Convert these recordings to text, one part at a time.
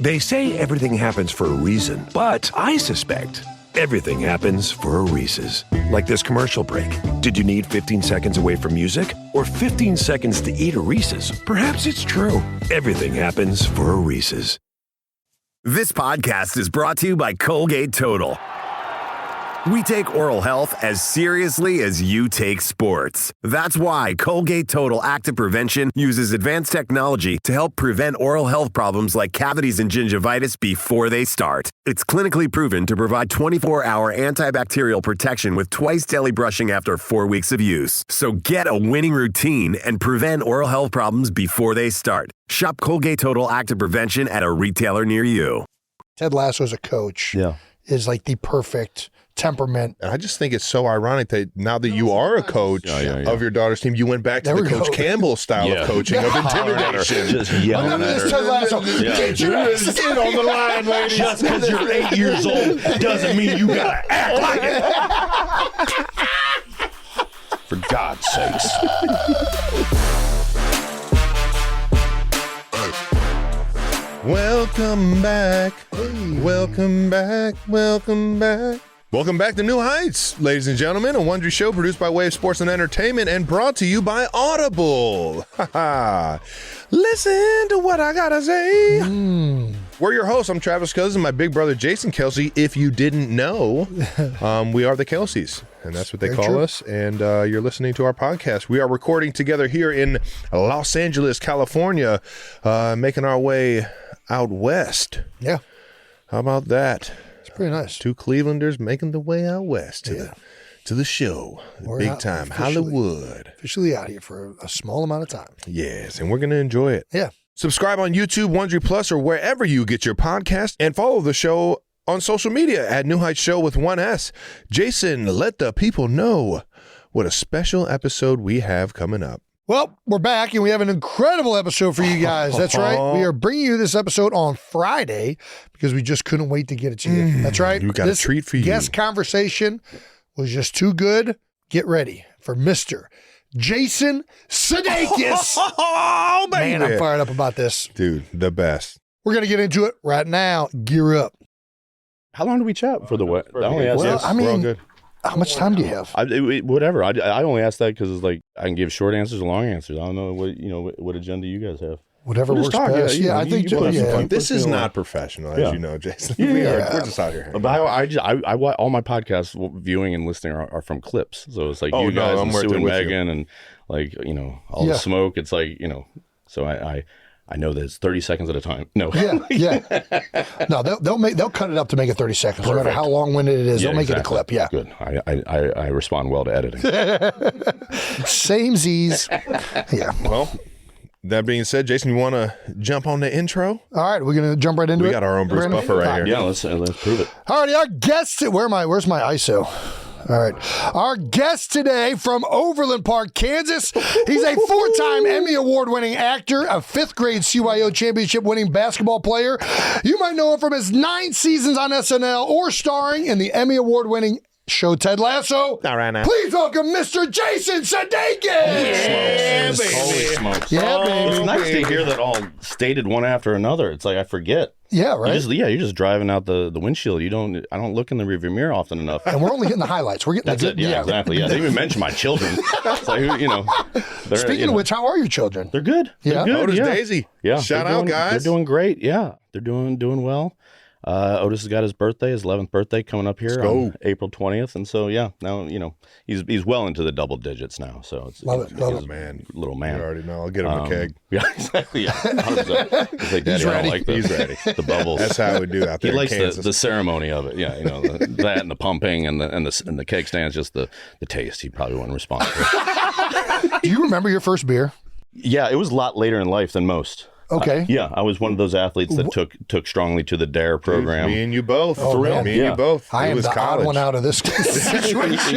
They say everything happens for a reason, but I suspect everything happens for a Reese's. Like this commercial break. Did you need 15 seconds away from music or 15 seconds to eat a Reese's? Perhaps it's true. Everything happens for a Reese's. This podcast is brought to you by Colgate Total. We take oral health as seriously as you take sports. That's why Colgate Total Active Prevention uses advanced technology to help prevent oral health problems like cavities and gingivitis before they start. It's clinically proven to provide 24-hour antibacterial protection with twice daily brushing after 4 weeks of use. So get a winning routine and prevent oral health problems before they start. Shop Colgate Total Active Prevention at a retailer near you. Ted Lasso as a coach is like the perfect temperament. And I just think it's so ironic that now that you are a coach of your daughter's team, you went back to the Coach Campbell style of coaching, of intimidation. Just yelling at her. Ted Lasso. Get your ass in on the line, ladies. Just because you're 8 years old doesn't mean you gotta act like it. For God's sakes. Welcome back. Welcome back. Welcome back. Welcome back to New Heights, ladies and gentlemen, a Wondery show produced by Wave Sports and Entertainment and brought to you by Audible. Listen to what I gotta say. We're your hosts. I'm Travis Cousins, my big brother Jason Kelsey. If you didn't know, we are the Kelseys, and that's what they call us. And you're listening to our podcast. We are recording together here in Los Angeles, California, making our way out west. Yeah. How about that? Pretty nice. Two Clevelanders making the way out west to the show. We're big time Hollywood. Officially out here for a small amount of time. Yes, and we're going to enjoy it. Yeah. Subscribe on YouTube, Wondery Plus, or wherever you get your podcast, and follow the show on social media at New Heights Show with 1S. Jason, let the people know what a special episode we have coming up. Well, we're back, and we have an incredible episode for you guys. That's right. We are bringing you this episode on Friday because we just couldn't wait to get it to you. That's right. You got a treat for you. Guest conversation was just too good. Get ready for Mr. Jason Sudeikis. Oh, baby. Man, I'm fired up about this. Dude, the best. We're going to get into it right now. Gear up. How long do we chat for the what? I only asked Well, that. I We're all mean, good. how much time do you have? Whatever. I only asked that because it's like I can give short answers and long answers. I don't know what agenda you guys have. Whatever We'll works just talk, best. yeah, I think you yeah. fun. This is not professional, as you know, Jason. We're just out here. But I all my podcasts viewing and listening are from clips. So it's like you guys and Sue and Megan and like all the smoke. It's like So I know that it's 30 seconds at a time. No. Yeah. No, they'll cut it up to make it 30 seconds. Perfect. No matter how long-winded it is, they'll make it a clip. Yeah. Good. I respond well to editing. Samesies. Yeah. Well, that being said, Jason, you want to jump on the intro? All right, we're going to jump right into it. We got our own Bruce Buffer right here. Yeah, let's prove it. All right, our guest, where's my ISO? All right. Our guest today from Overland Park, Kansas. He's a 4-time Emmy Award-winning actor, a 5th grade CYO championship-winning basketball player. You might know him from his 9 seasons on SNL or starring in the Emmy Award-winning show Ted Lasso. Not right now. Please welcome Mr. Jason Sudeikis. Yeah, baby. Holy smokes. Yeah, baby. It's nice to hear that all stated one after another. It's like I forget. Yeah, right. You're just driving out the windshield. I don't look in the rearview mirror often enough. And we're only hitting the highlights. We're getting That's it. Yeah, exactly. Yeah, they even mentioned my children. It's like, Speaking of which, how are your children? they're good. Yeah. They're good. Otis yeah. Daisy. Yeah. Shout out, guys. They're doing great. Yeah, they're doing well. Otis has got his 11th birthday coming up here on April 20th, and so now he's well into the double digits now. So it's Love it, man. Little man. You already know. I'll get him a keg. Yeah, exactly. Yeah, 100%. He's like, Daddy, He's ready. I don't like He's ready. the bubbles. That's how we do out there He likes in Kansas. the ceremony of it. Yeah, that and the pumping and the keg stands. Just the taste. He probably wouldn't respond to. Do you remember your first beer? Yeah, it was a lot later in life than most. Okay. Yeah, I was one of those athletes that took strongly to the DARE program. Me and you both. For real? Me and you both. I it am was the college. odd one out of this situation.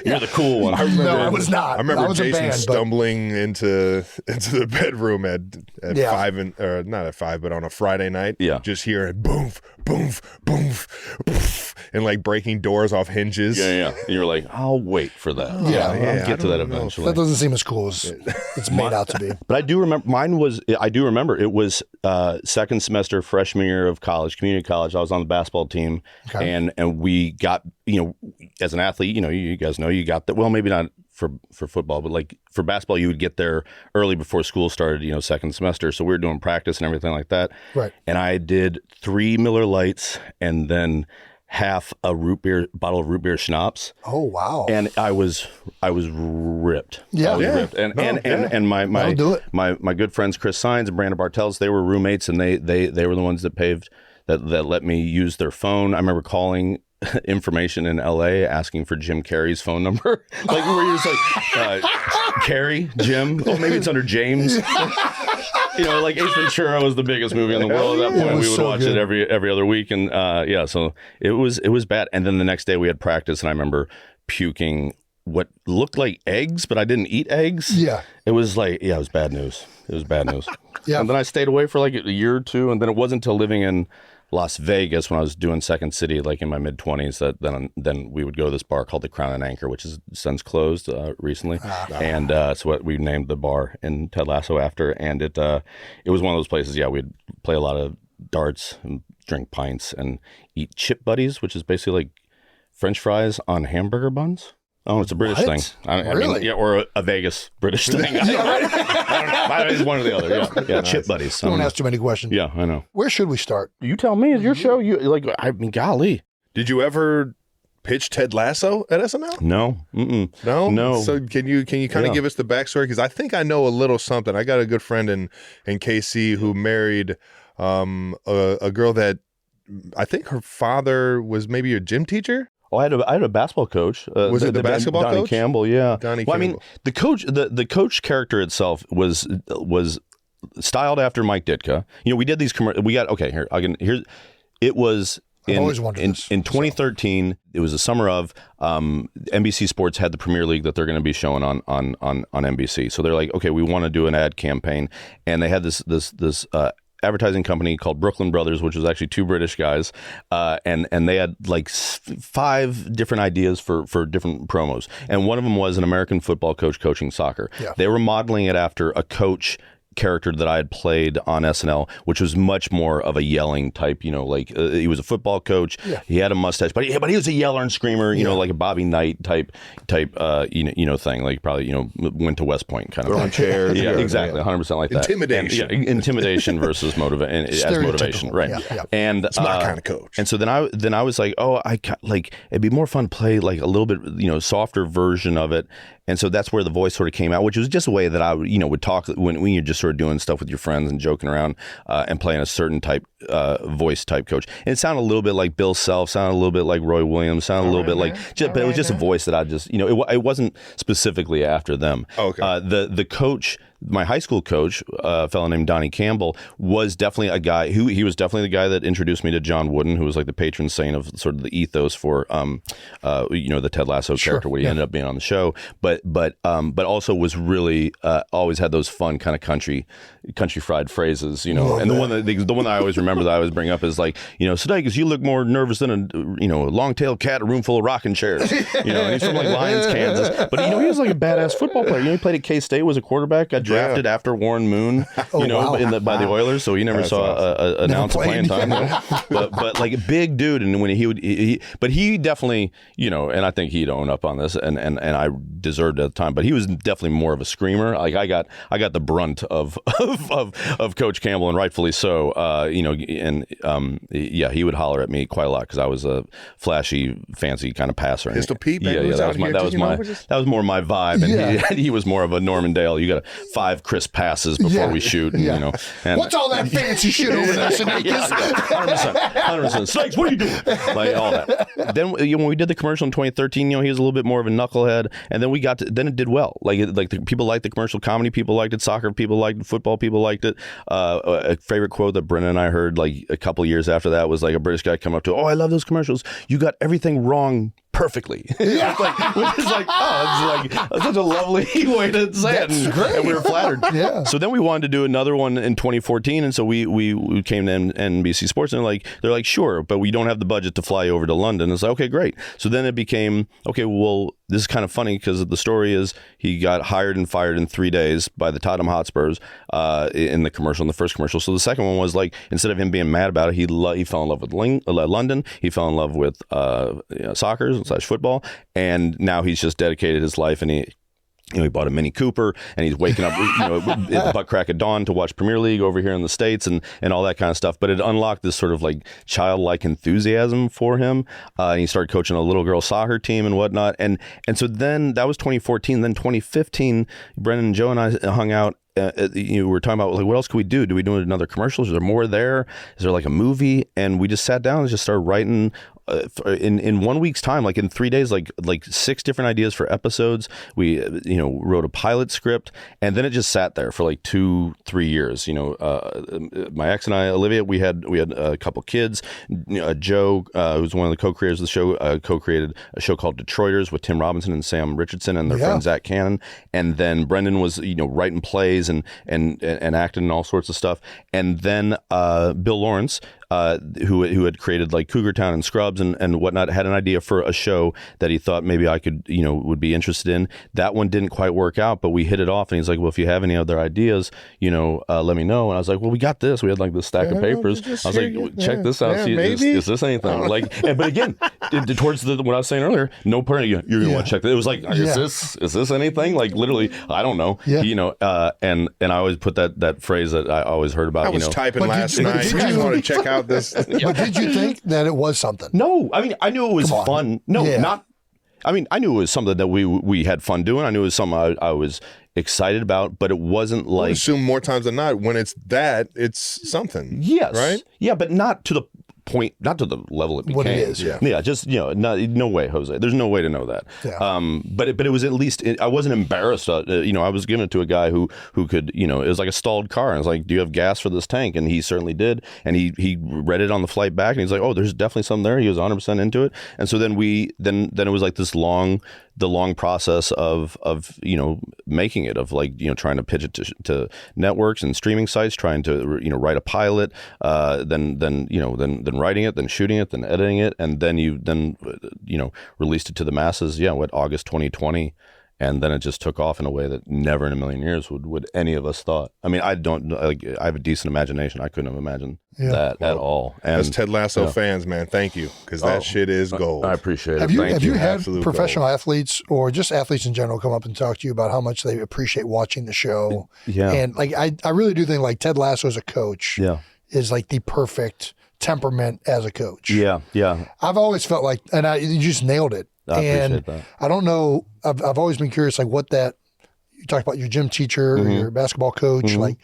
You're the cool one. No, I was not. I remember I was Jason a band, stumbling into the bedroom at Yeah. 5 or not at 5, but on a Friday night. Yeah. Just hearing boom, boom, boom, poof, and like breaking doors off hinges. Yeah. And you're like, I'll wait for that. Yeah, I'll I get to that don't know. eventually. That doesn't seem as cool as it's made out to be. But I do remember remember. It was second semester freshman year of college, community college. I was on the basketball team, and we got, as an athlete, you guys know you got that. Well, maybe not for football, but like for basketball, you would get there early before school started, second semester. So we were doing practice and everything like that. Right. And I did 3 Miller Lights and then half a bottle of root beer schnapps. Oh wow! And I was ripped. Yeah, ripped. And my good friends Chris Sines and Brandon Bartels, they were roommates, and they were the ones that let me use their phone. I remember calling information in LA asking for Jim Carrey's phone number. Like where you're just like Carrey, Jim. Oh, maybe it's under James. Like Ace Ventura was the biggest movie in the world at that point. We would watch it every other week, and so it was bad. And then the next day we had practice, and I remember puking what looked like eggs, but I didn't eat eggs. Yeah, it was like it was bad news. It was bad news. Yeah, and then I stayed away for like a year or two, and then it wasn't until living in Las Vegas when I was doing Second City, like in my mid-20s, that then we would go to this bar called the Crown and Anchor, which is since closed recently, and so what we named the bar in Ted Lasso after. And it was one of those places. Yeah, we'd play a lot of darts and drink pints and eat chip buddies, which is basically like French fries on hamburger buns. Oh, it's a British thing. Really? Or a Vegas British thing. I don't know. It's one or the other. Yeah, chip buddies. Don't ask too many questions. Yeah, I know. Where should we start? You tell me. It's your show. Golly. Did you ever pitch Ted Lasso at SNL? No. No. So can you kind of give us the backstory? Because I think I know a little something. I got a good friend in KC who married a girl that I think her father was maybe a gym teacher. Oh, I had a basketball coach. Was it the basketball Donnie coach? Campbell, yeah. Donnie Campbell. I mean, the coach character itself was styled after Mike Ditka. We did these commercials. We got it was in 2013. It was the summer of NBC Sports had the Premier League that they're going to be showing on NBC. So they're like, okay, we want to do an ad campaign, and they had this advertising company called Brooklyn Brothers, which was actually 2 British guys, and they had like 5 different ideas for different promos, and one of them was an American football coach coaching soccer. Yeah. They were modeling it after a coach character that I had played on SNL, which was much more of a yelling type, he was a football coach. Yeah. He had a mustache, but he was a yeller and screamer, like a Bobby Knight type thing, like probably, went to West Point kind of thing. Chairs. Yeah, exactly. 100% like that. Intimidation. Intimidation versus motivation. Right. Yeah. And it's my kind of coach. And so then I was like, it'd be more fun to play like a little bit, softer version of it. And so that's where the voice sort of came out, which was just a way that I would talk when you're just sort of doing stuff with your friends and joking around and playing a certain type voice type coach. And it sounded a little bit like Bill Self, sounded a little bit like Roy Williams, sounded a little bit like, but it was just a voice that I just, it wasn't specifically after them. Oh, okay. The coach, my high school coach, a fellow named Donnie Campbell, was definitely a guy he was definitely the guy that introduced me to John Wooden, who was like the patron saint of sort of the ethos for the Ted Lasso character, what he ended up being on the show, but also was really always had those fun kind of country fried phrases, and the one that I always remember that I always bring up is like, Sudeikis, you look more nervous than a long-tailed cat, a room full of rocking chairs, and he's from like Lyons, Kansas, but he was like a badass football player. He played at K-State, was a quarterback, got drafted after Warren Moon, by the Oilers, so he never saw an ounce of playing time. But like a big dude, and when he definitely, and I think he'd own up on this, and I deserved it at the time, but he was definitely more of a screamer. Like I got the brunt of Coach Campbell, and rightfully so. He would holler at me quite a lot because I was a flashy, fancy kind of passer. Pistol Pete, that was more my vibe, and he was more of a Norman Dale. You got 5 crisp passes before we shoot, and what's all that fancy shit over there, Sudeikis? 100%. Snakes, what are you doing? Like all that. Then when we did the commercial in 2013, he was a little bit more of a knucklehead, and then then it did well. People liked the commercial, comedy people liked it, soccer people liked it, football people liked it. A favorite quote that Brennan and I heard like a couple years after that was like a British guy come up to, I love those commercials. You got everything wrong perfectly. It's such a lovely way to say it. And we were flattered. Yeah. So then we wanted to do another one in 2014, and so we came to NBC Sports, and they're like, sure, but we don't have the budget to fly over to London. It's like, okay, great. So then it became, okay, well, this is kind of funny because the story is he got hired and fired in 3 days by the Tottenham Hotspurs in the commercial, in the first commercial. So the second one was like, instead of him being mad about it, he fell in love with London. He fell in love with soccer/football, and now he's just dedicated his life, and he bought a Mini Cooper, and he's waking up, at the butt crack of dawn to watch Premier League over here in the States and all that kind of stuff. But it unlocked this sort of like childlike enthusiasm for him. And he started coaching a little girl soccer team and whatnot. And so then that was 2014. Then 2015, Brendan and Joe and I hung out. We were talking about like, what else could we do? Do we do another commercial? Is there more there? Is there like a movie? And we just sat down and just started writing in 1 week's time, like in 3 days, like 6 different ideas for episodes. We wrote a pilot script, and then it just sat there for like 2-3 years. My ex and I, Olivia, we had a couple kids. Joe, who's one of the co-creators of the show, co-created a show called Detroiters with Tim Robinson and Sam Richardson and their friend Zach Cannon. And then Brendan was writing plays and acting and all sorts of stuff. And then Bill Lawrence, who had created like Cougar Town and Scrubs and whatnot, had an idea for a show that he thought maybe I could, would be interested in. That one didn't quite work out, but we hit it off. And he's like, well, if you have any other ideas, let me know. And I was like, well, we got this. We had like this stack of papers. I was like, check this out. See, is this anything? But again, towards what I was saying earlier, no part you're going to want to check that. It was like, is this anything? Like literally, I don't know. And I always put that phrase that I always heard about. I was typing last night. I just want to check out this. But did you think that it was something? No, I mean, I knew it was fun. No, not. I mean, I knew it was something that we had fun doing. I knew it was something I was excited about, but it wasn't like. I assume more times than not, when it's something. Yes. Right? Yeah, but not to the point, not to the level it became. What it is, just no way, Jose. There's no way to know that. But it was at least I wasn't embarrassed. I was giving it to a guy who could, it was like a stalled car. And I was like, do you have gas for this tank? And he certainly did. And he read it on the flight back, and he's like, oh, there's definitely something there. He was 100% into it. And so then then it was like this long process of making it, of like trying to pitch it to networks and streaming sites, trying to write a pilot, then writing it, then shooting it, then editing it, and then released it to the masses. August 2020. And then it just took off in a way that never in a million years would any of us thought. I mean, I have a decent imagination. I couldn't have imagined that at all. And as Ted Lasso fans, man, thank you, because that shit is gold. I appreciate it. Have you had professional athletes or just athletes in general come up and talk to you about how much they appreciate watching the show? Yeah. And like I really do think like Ted Lasso as a coach is like the perfect temperament as a coach. Yeah. I've always felt like, and you just nailed it. I appreciate that. I don't know. I've always been curious, like what you talked about your gym teacher or your basketball coach. Like,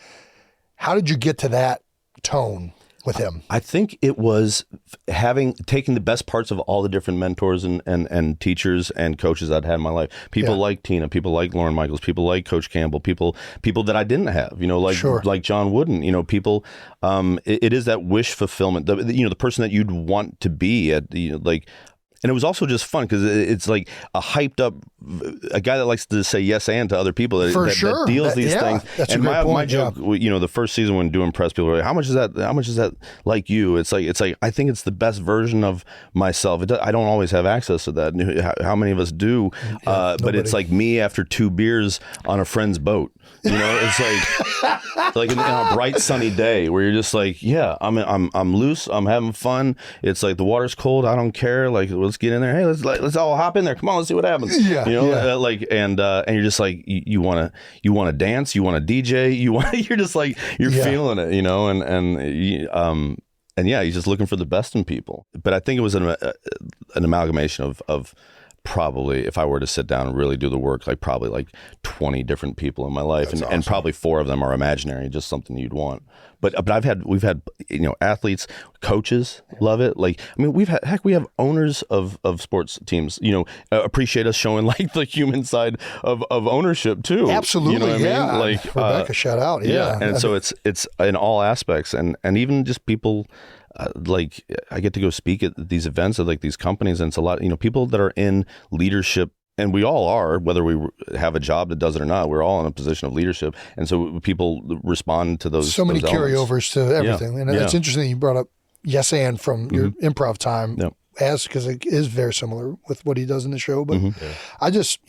how did you get to that tone with him? I think it was taking the best parts of all the different mentors and teachers and coaches I'd had in my life. People like Tina, people like Lauren Michaels, people like Coach Campbell, people that I didn't have, like John Wooden, people. It is that wish fulfillment. The person that you'd want to be at, And it was also just fun because it's like a guy that likes to say yes and to other people that deals these things. That's and a great point. My joke, the first season when doing press, people were like, how much is that like you? It's like I think it's the best version of myself. I don't always have access to that. How many of us do? But it's like me after 2 beers on a friend's boat. It's like in a bright sunny day where you're just like, I'm loose, I'm having fun. It's like the water's cold, I don't care. Like, let's get in there. Hey, let's all hop in there. Come on, let's see what happens. And you're just like you want to dance, you want to DJ, you're just like you're feeling it, and you're just looking for the best in people. But I think it was an amalgamation of probably, if I were to sit down and really do the work, like probably like 20 different people in my life, and probably 4 of them are imaginary, just something you'd want. But we've had athletes, coaches love it. Like, I mean, we have owners of sports teams, appreciate us showing like the human side of ownership too. Absolutely, I mean? Like Rebecca, shout out, And so it's in all aspects, and even just people. Like I get to go speak at these events at like these companies, and it's a lot, people that are in leadership, and we all are, whether we have a job that does it or not, we're all in a position of leadership. And so people respond to those. So many those carryovers to everything. And it's interesting that you brought up yes and from your improv time. as, because it is very similar with what he does in the show. But I just,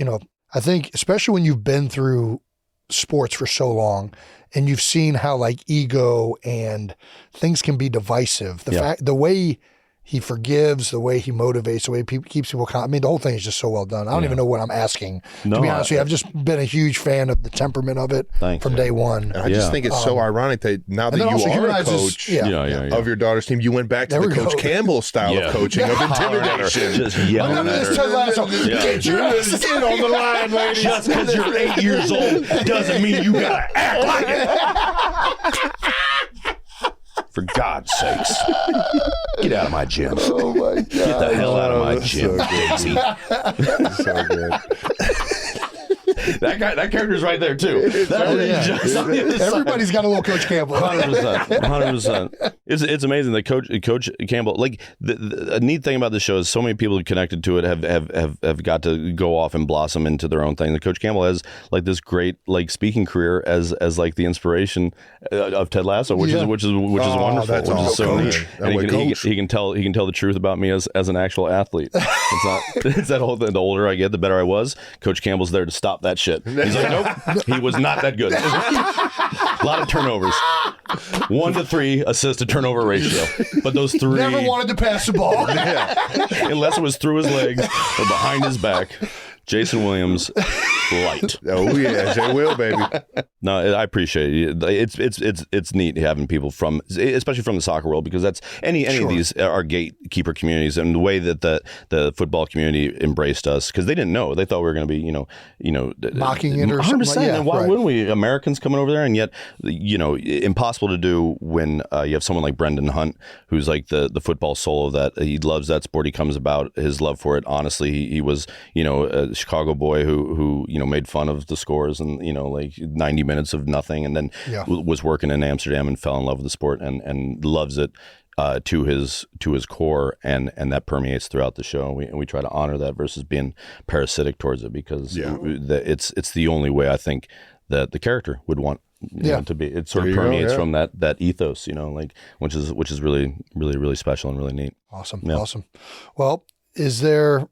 I think, especially when you've been through sports for so long and you've seen how like ego and things can be divisive, the way he forgives, the way he motivates, the way he keeps people calm. I mean, the whole thing is just so well done. I don't even know what I'm asking. To be honest with you, I've just been a huge fan of the temperament of it from day one. And I just think it's so ironic that now that you are a coach of your daughter's team, you went back to the Coach Campbell style of coaching, of intimidation. Just yelling at her. Ted Lasso. Get your ass in on the line, ladies. Just because you're 8 years old doesn't mean you got to act like it. For God's sakes. Get out of my gym. Oh, my God. Get the hell out of my gym, Daisy. So good. That character's right there, too. Everybody's got a little Coach Campbell. 100%. It's amazing that Coach Campbell, like, a neat thing about this show is so many people connected to it have got to go off and blossom into their own thing. And Coach Campbell has, like, this great, like, speaking career as like, the inspiration of Ted Lasso, which is wonderful. That's which is so neat. And he can tell the truth about me as an actual athlete. It's that whole thing. The older I get, the better I was. Coach Campbell's there to stop that shit. He's like, nope, he was not that good. A lot of turnovers. 1 to 3 assist to turnover ratio. But those 3 never wanted to pass the ball. Unless it was through his legs or behind his back. Jason Williams, light. Oh yeah, Jay Will, baby. No, I appreciate it. It's neat having people from, especially from the soccer world, because that's any of these are gatekeeper communities, and the way that the football community embraced us, because they didn't know, they thought we were going to be mocking it or 100%. Something. Like, and why wouldn't we? Americans coming over there, and yet impossible to do when you have someone like Brendan Hunt, who's like the football soul of that. He loves that sport. He comes about his love for it. Honestly, he was a Chicago boy who made fun of the scores and like 90 minutes of nothing, and then was working in Amsterdam and fell in love with the sport and loves it to his core, and that permeates throughout the show. And we try to honor that versus being parasitic towards it, because it's the only way I think that the character would want to be. It sort of permeates from that ethos, which is really, really, really special and really neat. Awesome. Well, is there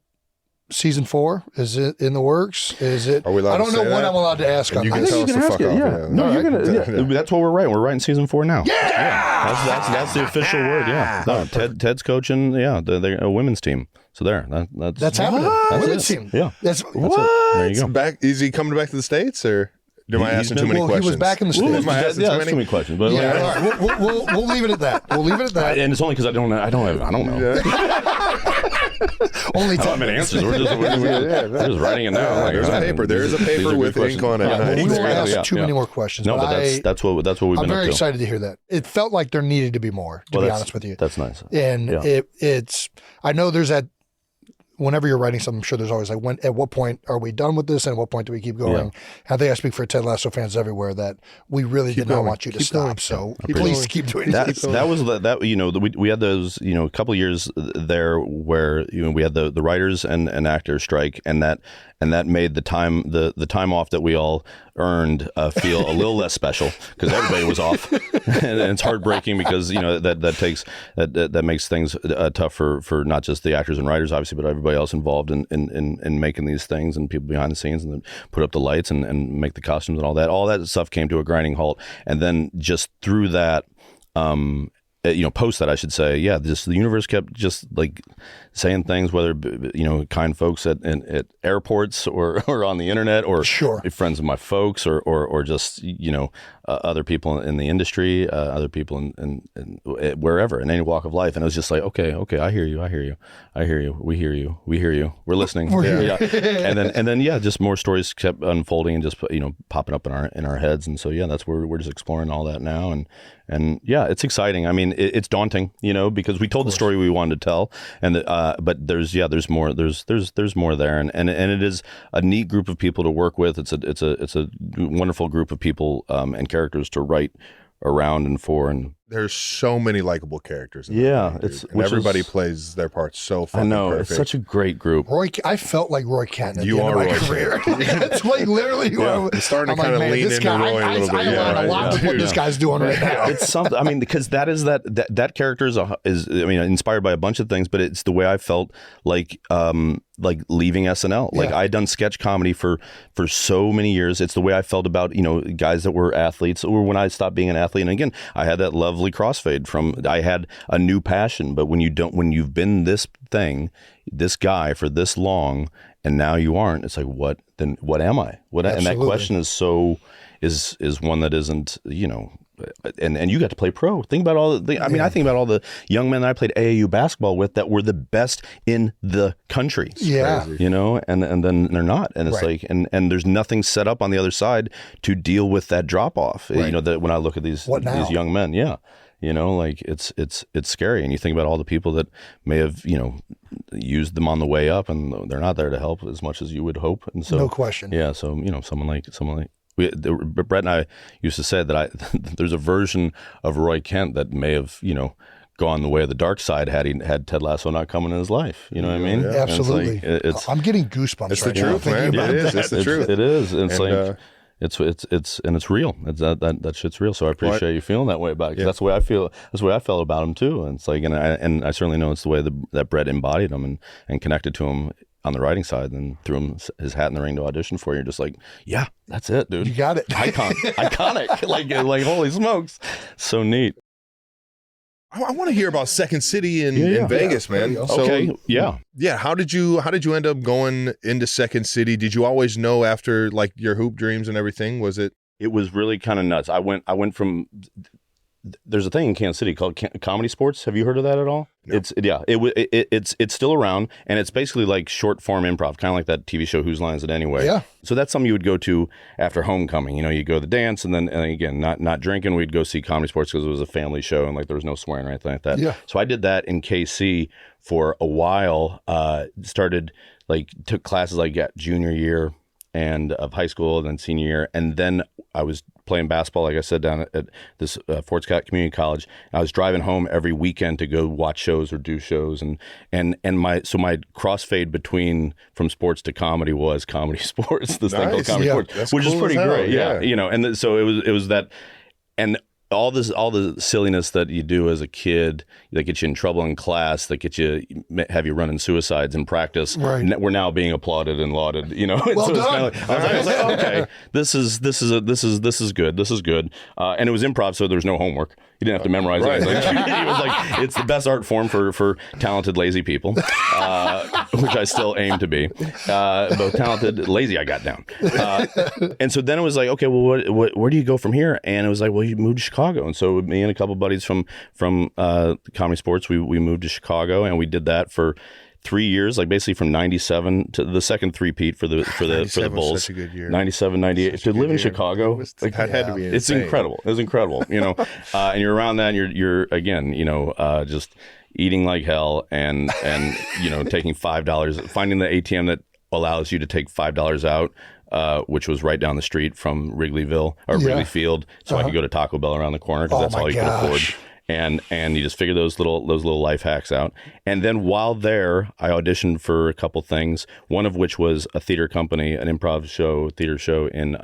season 4? Is it in the works? Is it? Are we allowed I don't know what I'm allowed to ask. You can tell us to fuck off. Yeah. No, you're gonna. That's what we're writing. We're writing season 4 now. Yeah. That's the official word. Yeah. No, Ted's coaching. They're a women's team. So that's happening. Women's team. Yeah. That's what. There you go. Back? Is he coming back to the States, or am I asking too many questions? He was back in the States. That's too many questions. But all right. We'll leave it at that. And it's only because I don't know. Only I mean, answers. We're just writing it now. There's a paper. There is a paper with ink on it. We won't ask too many more questions. No, but that's what we've been up to. I'm very excited to hear that. It felt like there needed to be more, to be honest with you. That's nice. And it's. I know there's that. Whenever you're writing something, I'm sure there's always like, at what point are we done with this, and at what point do we keep going? I think I speak for Ted Lasso fans everywhere that we really did not want you to stop. So please keep doing that. That was we had those a couple of years there where we had the writers and actors strike, and that made the time off that we all earned feel a little less special, because everybody was off, and it's heartbreaking because that makes things tough for not just the actors and writers, obviously, but everybody else involved in making these things, and people behind the scenes, and then put up the lights and make the costumes and all that. All that stuff came to a grinding halt, and then just through that. Post that, I should say, just the universe kept just like saying things, whether kind folks at airports or on the internet, or friends of my folks, or just other people in the industry, other people in wherever, in any walk of life. And it was just like, okay, I hear you, we hear you, we're listening. And then just more stories kept unfolding and just popping up in our heads. And so that's where we're just exploring all that now, and it's exciting. I mean, it's daunting, because we told the story we wanted to tell, and but there's more there, and it is a neat group of people to work with. It's a wonderful group of people and characters to write around and for, and There's so many likable characters. In yeah, and everybody plays their parts so fucking I know perfect. it's such a great group. I felt like Roy Kent at You the end are of my Roy career. It's like literally who I was. You're starting to kind of lean into Roy a little bit. I learned a lot with what this guy's doing right now. It's something. I mean, because that character is inspired by a bunch of things, but it's the way I felt like leaving SNL. Like I'd done sketch comedy for so many years. It's the way I felt about guys that were athletes, or when I stopped being an athlete. And again, I had that lovely crossfade from I had a new passion. But when you've been this guy for this long, and now you aren't, it's like what am I? And that question is one that isn't and you got to play pro. Think about all the. I think about all the young men that I played AAU basketball with that were the best in the country. Yeah, and then they're not, and it's like, and there's nothing set up on the other side to deal with that drop off. That when I look at these young men, like it's scary, and you think about all the people that may have used them on the way up, and they're not there to help as much as you would hope. And so, no question. Yeah, so someone like. Brett and I used to say that there's a version of Roy Kent that may have, gone the way of the dark side had Ted Lasso not come in his life. You know what I mean? Yeah. Absolutely. I'm getting goosebumps. It's the truth, man. It is. It's the truth. It is. It's it's real. That shit's real. So I appreciate you feeling that way about it. 'Cause that's the way I feel. That's the way I felt about him too. And it's like, and I certainly know it's the way that Brett embodied him and connected to him on the writing side, and threw him his hat in the ring to audition for you. You're just like, yeah, that's it, dude. You got it. Iconic. like holy smokes, so neat. I want to hear about Second City in Vegas, man. Okay, yeah. How did you end up going into Second City? Did you always know after like your hoop dreams and everything? Was it? It was really kind of nuts. I went from. There's a thing in Kansas City called Comedy Sports. Have you heard of that at all? No. It's still around, and it's basically like short form improv, kind of like that TV show Whose Line Is It Anyway? Yeah. So that's something you would go to after homecoming. You go to the dance, and again, not drinking. We'd go see Comedy Sports because it was a family show, and like there was no swearing or anything like that. Yeah. So I did that in KC for a while. Took classes like junior year and of high school, and then senior year, and then I was playing basketball, like I said, down at this Fort Scott Community College. I was driving home every weekend to go watch shows or do shows, and my crossfade from sports to comedy was Comedy Sports. This thing called Comedy Sports, that's which cool is pretty great. Yeah. And so it was that, and all the silliness that you do as a kid that gets you in trouble in class, that have you running suicides in practice. Right. We're now being applauded and lauded. Well so done. I was like, okay, this is good. This is good. And it was improv, so there was no homework. You didn't have to memorize it. He was like, it's the best art form for talented, lazy people, which I still aim to be. Both talented, lazy, I got down. And so then it was like, okay, well, where do you go from here? And it was like, well, you move to Chicago. And so me and a couple buddies from Comedy Sports, we moved to Chicago, and we did that for 3 years, like basically from 97 to the second three-peat for the Bulls. Was such a good year. 97, 98. To live in Chicago, that had to be insane. It's incredible. It was incredible, and you're around that, and you're again, just eating like hell, and taking $5, finding the ATM that allows you to take $5 out, which was right down the street from Wrigleyville or Wrigley Field, so I could go to Taco Bell around the corner because that's all you could afford. And you just figure those little life hacks out. And then while there, I auditioned for a couple things, one of which was a theater company, an improv theater show in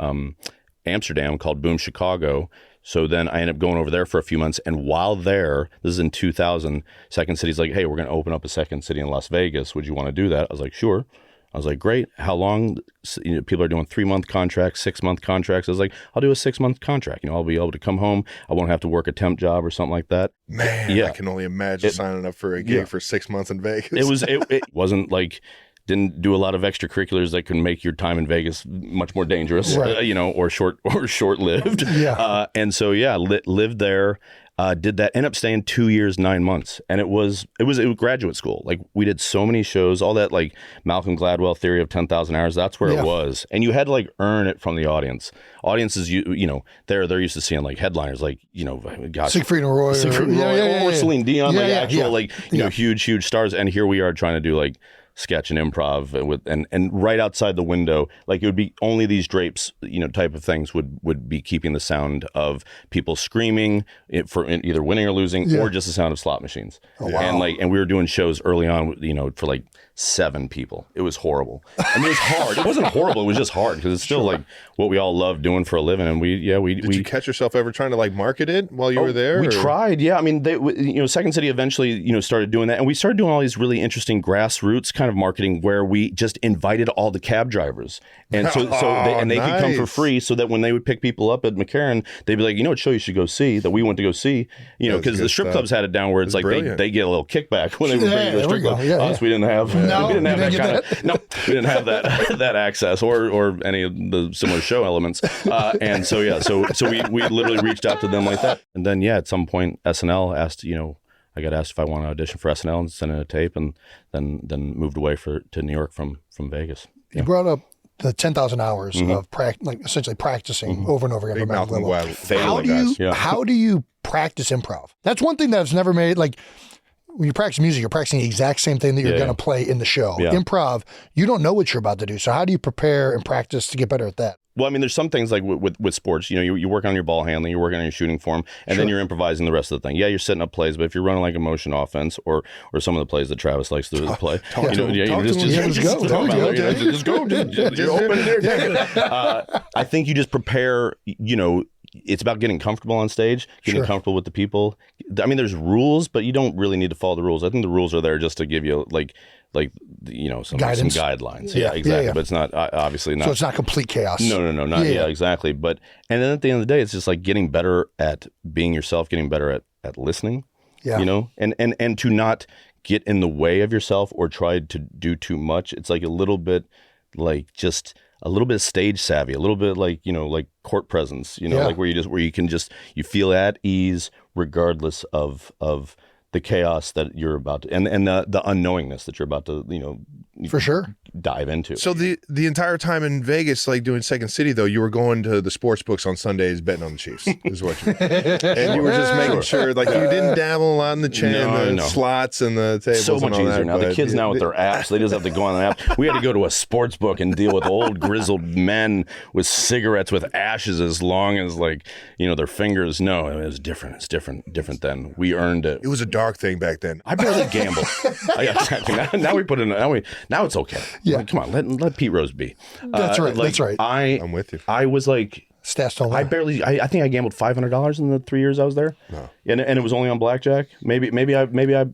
Amsterdam called Boom Chicago. So then I ended up going over there for a few months. And while there, this is in 2000, Second City's like, hey, we're going to open up a Second City in Las Vegas. Would you want to do that? I was like, sure. I was like, great. How long? People are doing 3-month contracts, 6-month contracts. I was like, I'll do a 6-month contract. I'll be able to come home. I won't have to work a temp job or something like that. Man, I can only imagine signing up for a gig for 6 months in Vegas. It wasn't like, didn't do a lot of extracurriculars that can make your time in Vegas much more dangerous, or short-lived. Yeah. And so, lived there. Did that, ended up staying 2 years, 9 months. And it was graduate school. Like we did so many shows, all that like Malcolm Gladwell theory of 10,000 hours. That's where it was. And you had to like earn it from the audience. Audiences, they're used to seeing like headliners, like, Siegfried and Roy. Or Celine Dion, huge stars. And here we are trying to do like sketch and improv and right outside the window, like it would be only these drapes, type of things would be keeping the sound of people screaming for either winning or losing, or just the sound of slot machines. Oh, wow. And we were doing shows early on, for like 7 people. It was horrible. I mean, it's hard. It wasn't horrible. It was just hard because it's still like what we all love doing for a living. And we Did you catch yourself ever trying to like market it while you were there? We tried. Yeah. I mean, Second City eventually, started doing that, and we started doing all these really interesting grassroots kind of marketing where we just invited all the cab drivers, and they could come for free, so that when they would pick people up at McCarran, they'd be like, what show you should go see that we went to go see, because the strip clubs had it down where it's like they get a little kickback when they would bring to the strip club. Us, we didn't have. No, we didn't have that kind of. No, we didn't have that access or any of the similar show elements. And so we literally reached out to them like that. And then at some point SNL asked, I got asked if I wanted to audition for SNL and send in a tape, and then moved away to New York from Vegas. You brought up the 10,000 hours of essentially practicing over and over again. How do you practice improv? That's one thing that's never made like. When you practice music, you're practicing the exact same thing that you're going to play in the show. Yeah. Improv, you don't know what you're about to do. So how do you prepare and practice to get better at that? Well, I mean, there's some things like with sports, you work on your ball handling, you're working on your shooting form, and then you're improvising the rest of the thing. Yeah, you're setting up plays, but if you're running like a motion offense or some of the plays that Travis likes to play, just go. I think you just prepare, it's about getting comfortable on stage, getting comfortable with the people. I mean, there's rules, but you don't really need to follow the rules. I think the rules are there just to give you some guidelines. Yeah, exactly. Yeah. But it's not obviously not. So it's not complete chaos. No, not exactly. But and then at the end of the day, it's just like getting better at being yourself, getting better at listening. Yeah. And to not get in the way of yourself or try to do too much. It's like a little bit like just a little bit stage savvy, a little bit like, like court presence, like where you can you feel at ease regardless of the chaos that you're about to, and the unknowingness that you're about to, for sure dive into. So the entire time in Vegas, like doing Second City, though, you were going to the sports books on Sundays, betting on the Chiefs, is what you and you were just making sure, like, you didn't dabble a lot in the slots and the tables. So much and all easier that, now. The kids now with their apps, they just have to go on the app. We had to go to a sports book and deal with old grizzled men with cigarettes with ashes as long as their fingers. No, it was different. It's different then. We earned it. It was a dark thing back then. I barely gambled. Now we put in. Now it's okay. Yeah, come on, let Pete Rose be. That's right. That's right. I'm with you. I was like, stats don't lie. I think I gambled $500 in the 3 years I was there. No. And it was only on blackjack. Maybe I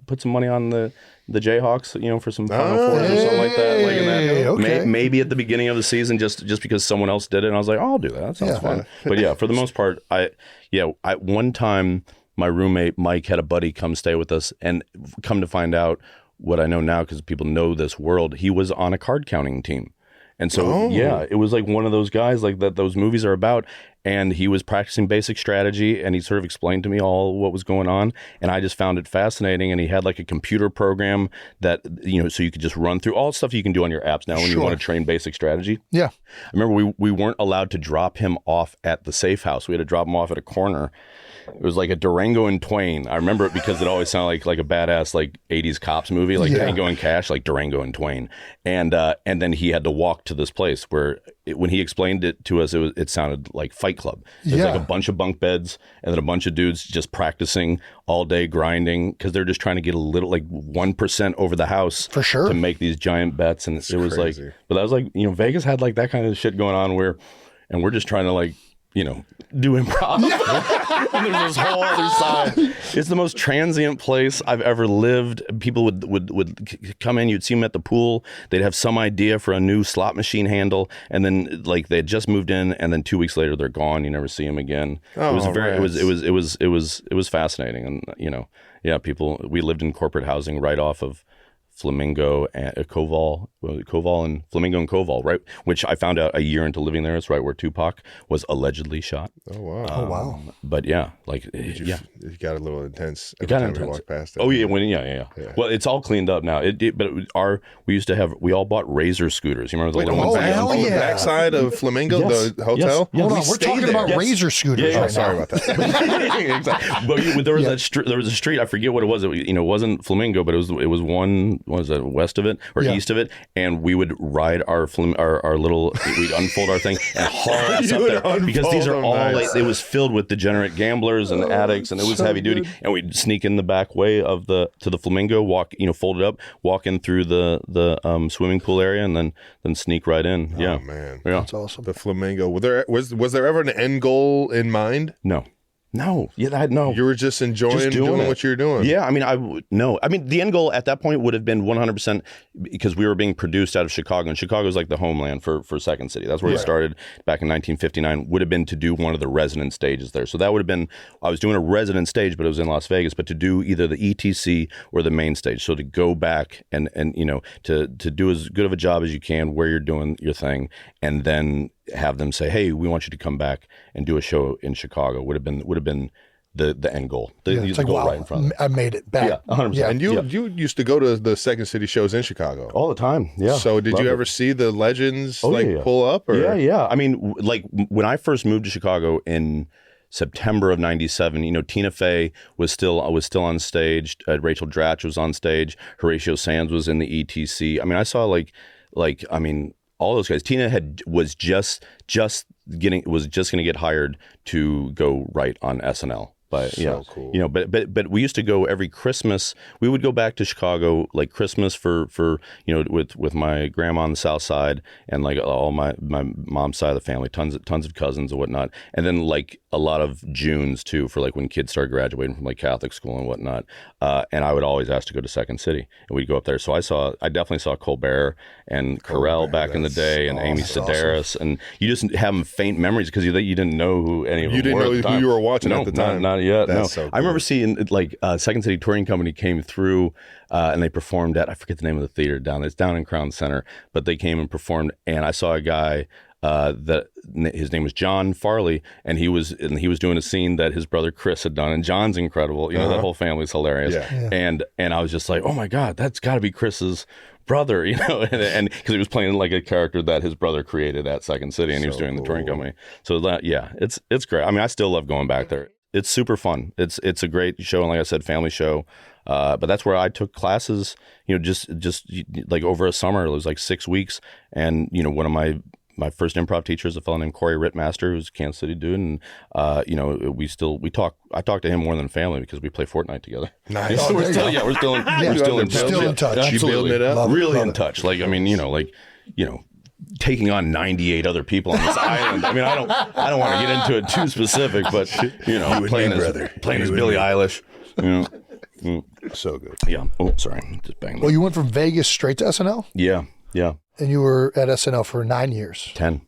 put some money on the Jayhawks, for some Final Fours or something like that. Like in that. Okay. Maybe at the beginning of the season, just because someone else did it, and I was like, oh, I'll do that. That sounds fun. But for the most part, one time my roommate Mike had a buddy come stay with us, and come to find out what I know now, because people know this world, he was on a card counting team. And so, it was like one of those guys like that those movies are about. And he was practicing basic strategy, and he sort of explained to me all what was going on. And I just found it fascinating. And he had like a computer program that, so you could just run through all the stuff you can do on your apps now when you want to train basic strategy. Yeah. I remember we weren't allowed to drop him off at the safe house. We had to drop him off at a corner. It was like a Durango and Twain. I remember it because it always sounded like a badass 80s cops movie, like Tango and Cash, like Durango and Twain. And then he had to walk to this place where when he explained it to us, it sounded like Fight Club. There's like a bunch of bunk beds and then a bunch of dudes just practicing all day, grinding, because they're just trying to get a little 1% over the house for sure to make these giant bets. And it was crazy. But that was Vegas had that kind of shit going on and we're just trying to do improv. And there's this whole other side. It's the most transient place I've ever lived. People would come in, you'd see them at the pool, they'd have some idea for a new slot machine handle, and then they had just moved in, and then 2 weeks later they're gone, you never see them again. It was fascinating. And people, we lived in corporate housing right off of Flamingo and Koval and Flamingo and Koval, right? Which I found out a year into living there. It's right where Tupac was allegedly shot. Oh wow! But it got a little intense. It got intense. We walked past it. Oh yeah. Well, it's all cleaned up now. We all bought Razor scooters. You remember the little ones? On the backside of Flamingo, the hotel. Yes. Hold on, we're talking about Razor scooters right now. Sorry about that. Exactly. But there was a street. I forget what it was. It wasn't Flamingo, but it was one west of it or east of it, and we would ride our little, we'd unfold our thing and haul ass up there because these are all it was filled with degenerate gamblers and addicts, and it was heavy duty, and we'd sneak in the back way of to the Flamingo, walk, fold it up, walk in through the swimming pool area, and then sneak right in. Oh man, that's awesome. The Flamingo. Was there ever an end goal in mind? No. Yeah, no. You were just enjoying doing what you were doing. Yeah, I mean, the end goal at that point would have been 100% because we were being produced out of Chicago, and Chicago is like the homeland for Second City. That's where we started back in 1959. Would have been to do one of the resident stages there. So that would have been, I was doing a resident stage, but it was in Las Vegas. But to do either the ETC or the main stage, so to go back and to do as good of a job as you can where you're doing your thing, and then have them say, "Hey, we want you to come back and do a show in Chicago." Would have been the end goal. It's like, wow, right in front. I made it back. Yeah, 100%. Yeah. And you used to go to the Second City shows in Chicago all the time. Yeah. So did you ever see the legends pull up? Or? Yeah. I mean, like when I first moved to Chicago in September of '97, Tina Fey was still on stage. Rachel Dratch was on stage. Horatio Sands was in the ETC. I mean, I saw all those guys. Tina was just going to get hired to go write on SNL. But cool. But we used to go every Christmas. We would go back to Chicago like Christmas for with my grandma on the South Side and like all my mom's side of the family, tons of cousins and whatnot, and then like a lot of Junes too for like when kids started graduating from like Catholic school and whatnot. And I would always ask to go to Second City, and we'd go up there. So I definitely saw Colbert and Carell back in the day, and Amy Sedaris, and you just have faint memories because you didn't know who any of them were. You didn't know who you were watching at the time. Not yet. That's no. So cool. I remember seeing Second City Touring Company came through and they performed at, I forget the name of the theater down there. It's down in Crown Center, but they came and performed, and I saw a guy that his name was John Farley, and he was doing a scene that his brother Chris had done, and John's incredible. That whole family's hilarious. Yeah. And I was just like, oh my God, that's got to be Chris's brother, and because he was playing like a character that his brother created at Second City, and he was doing the touring company. So it's great. I mean, I still love going back there. It's super fun. It's a great show, and like I said, family show. But that's where I took classes, just like over a summer. It was like 6 weeks, and one of my first improv teacher is a fellow named Corey Rittmaster, who's a Kansas City dude, and we talk. I talk to him more than family because we play Fortnite together. Nice. So we're still in touch. Absolutely. You building it up, really in touch. Like taking on 98 other people on this island. I mean, I don't want to get into it too specific, but playing as Billie Eilish. So good. Yeah. Oh, sorry, just banged. Well, you went from Vegas straight to SNL. Yeah. And you were at SNL for 9 years. 10.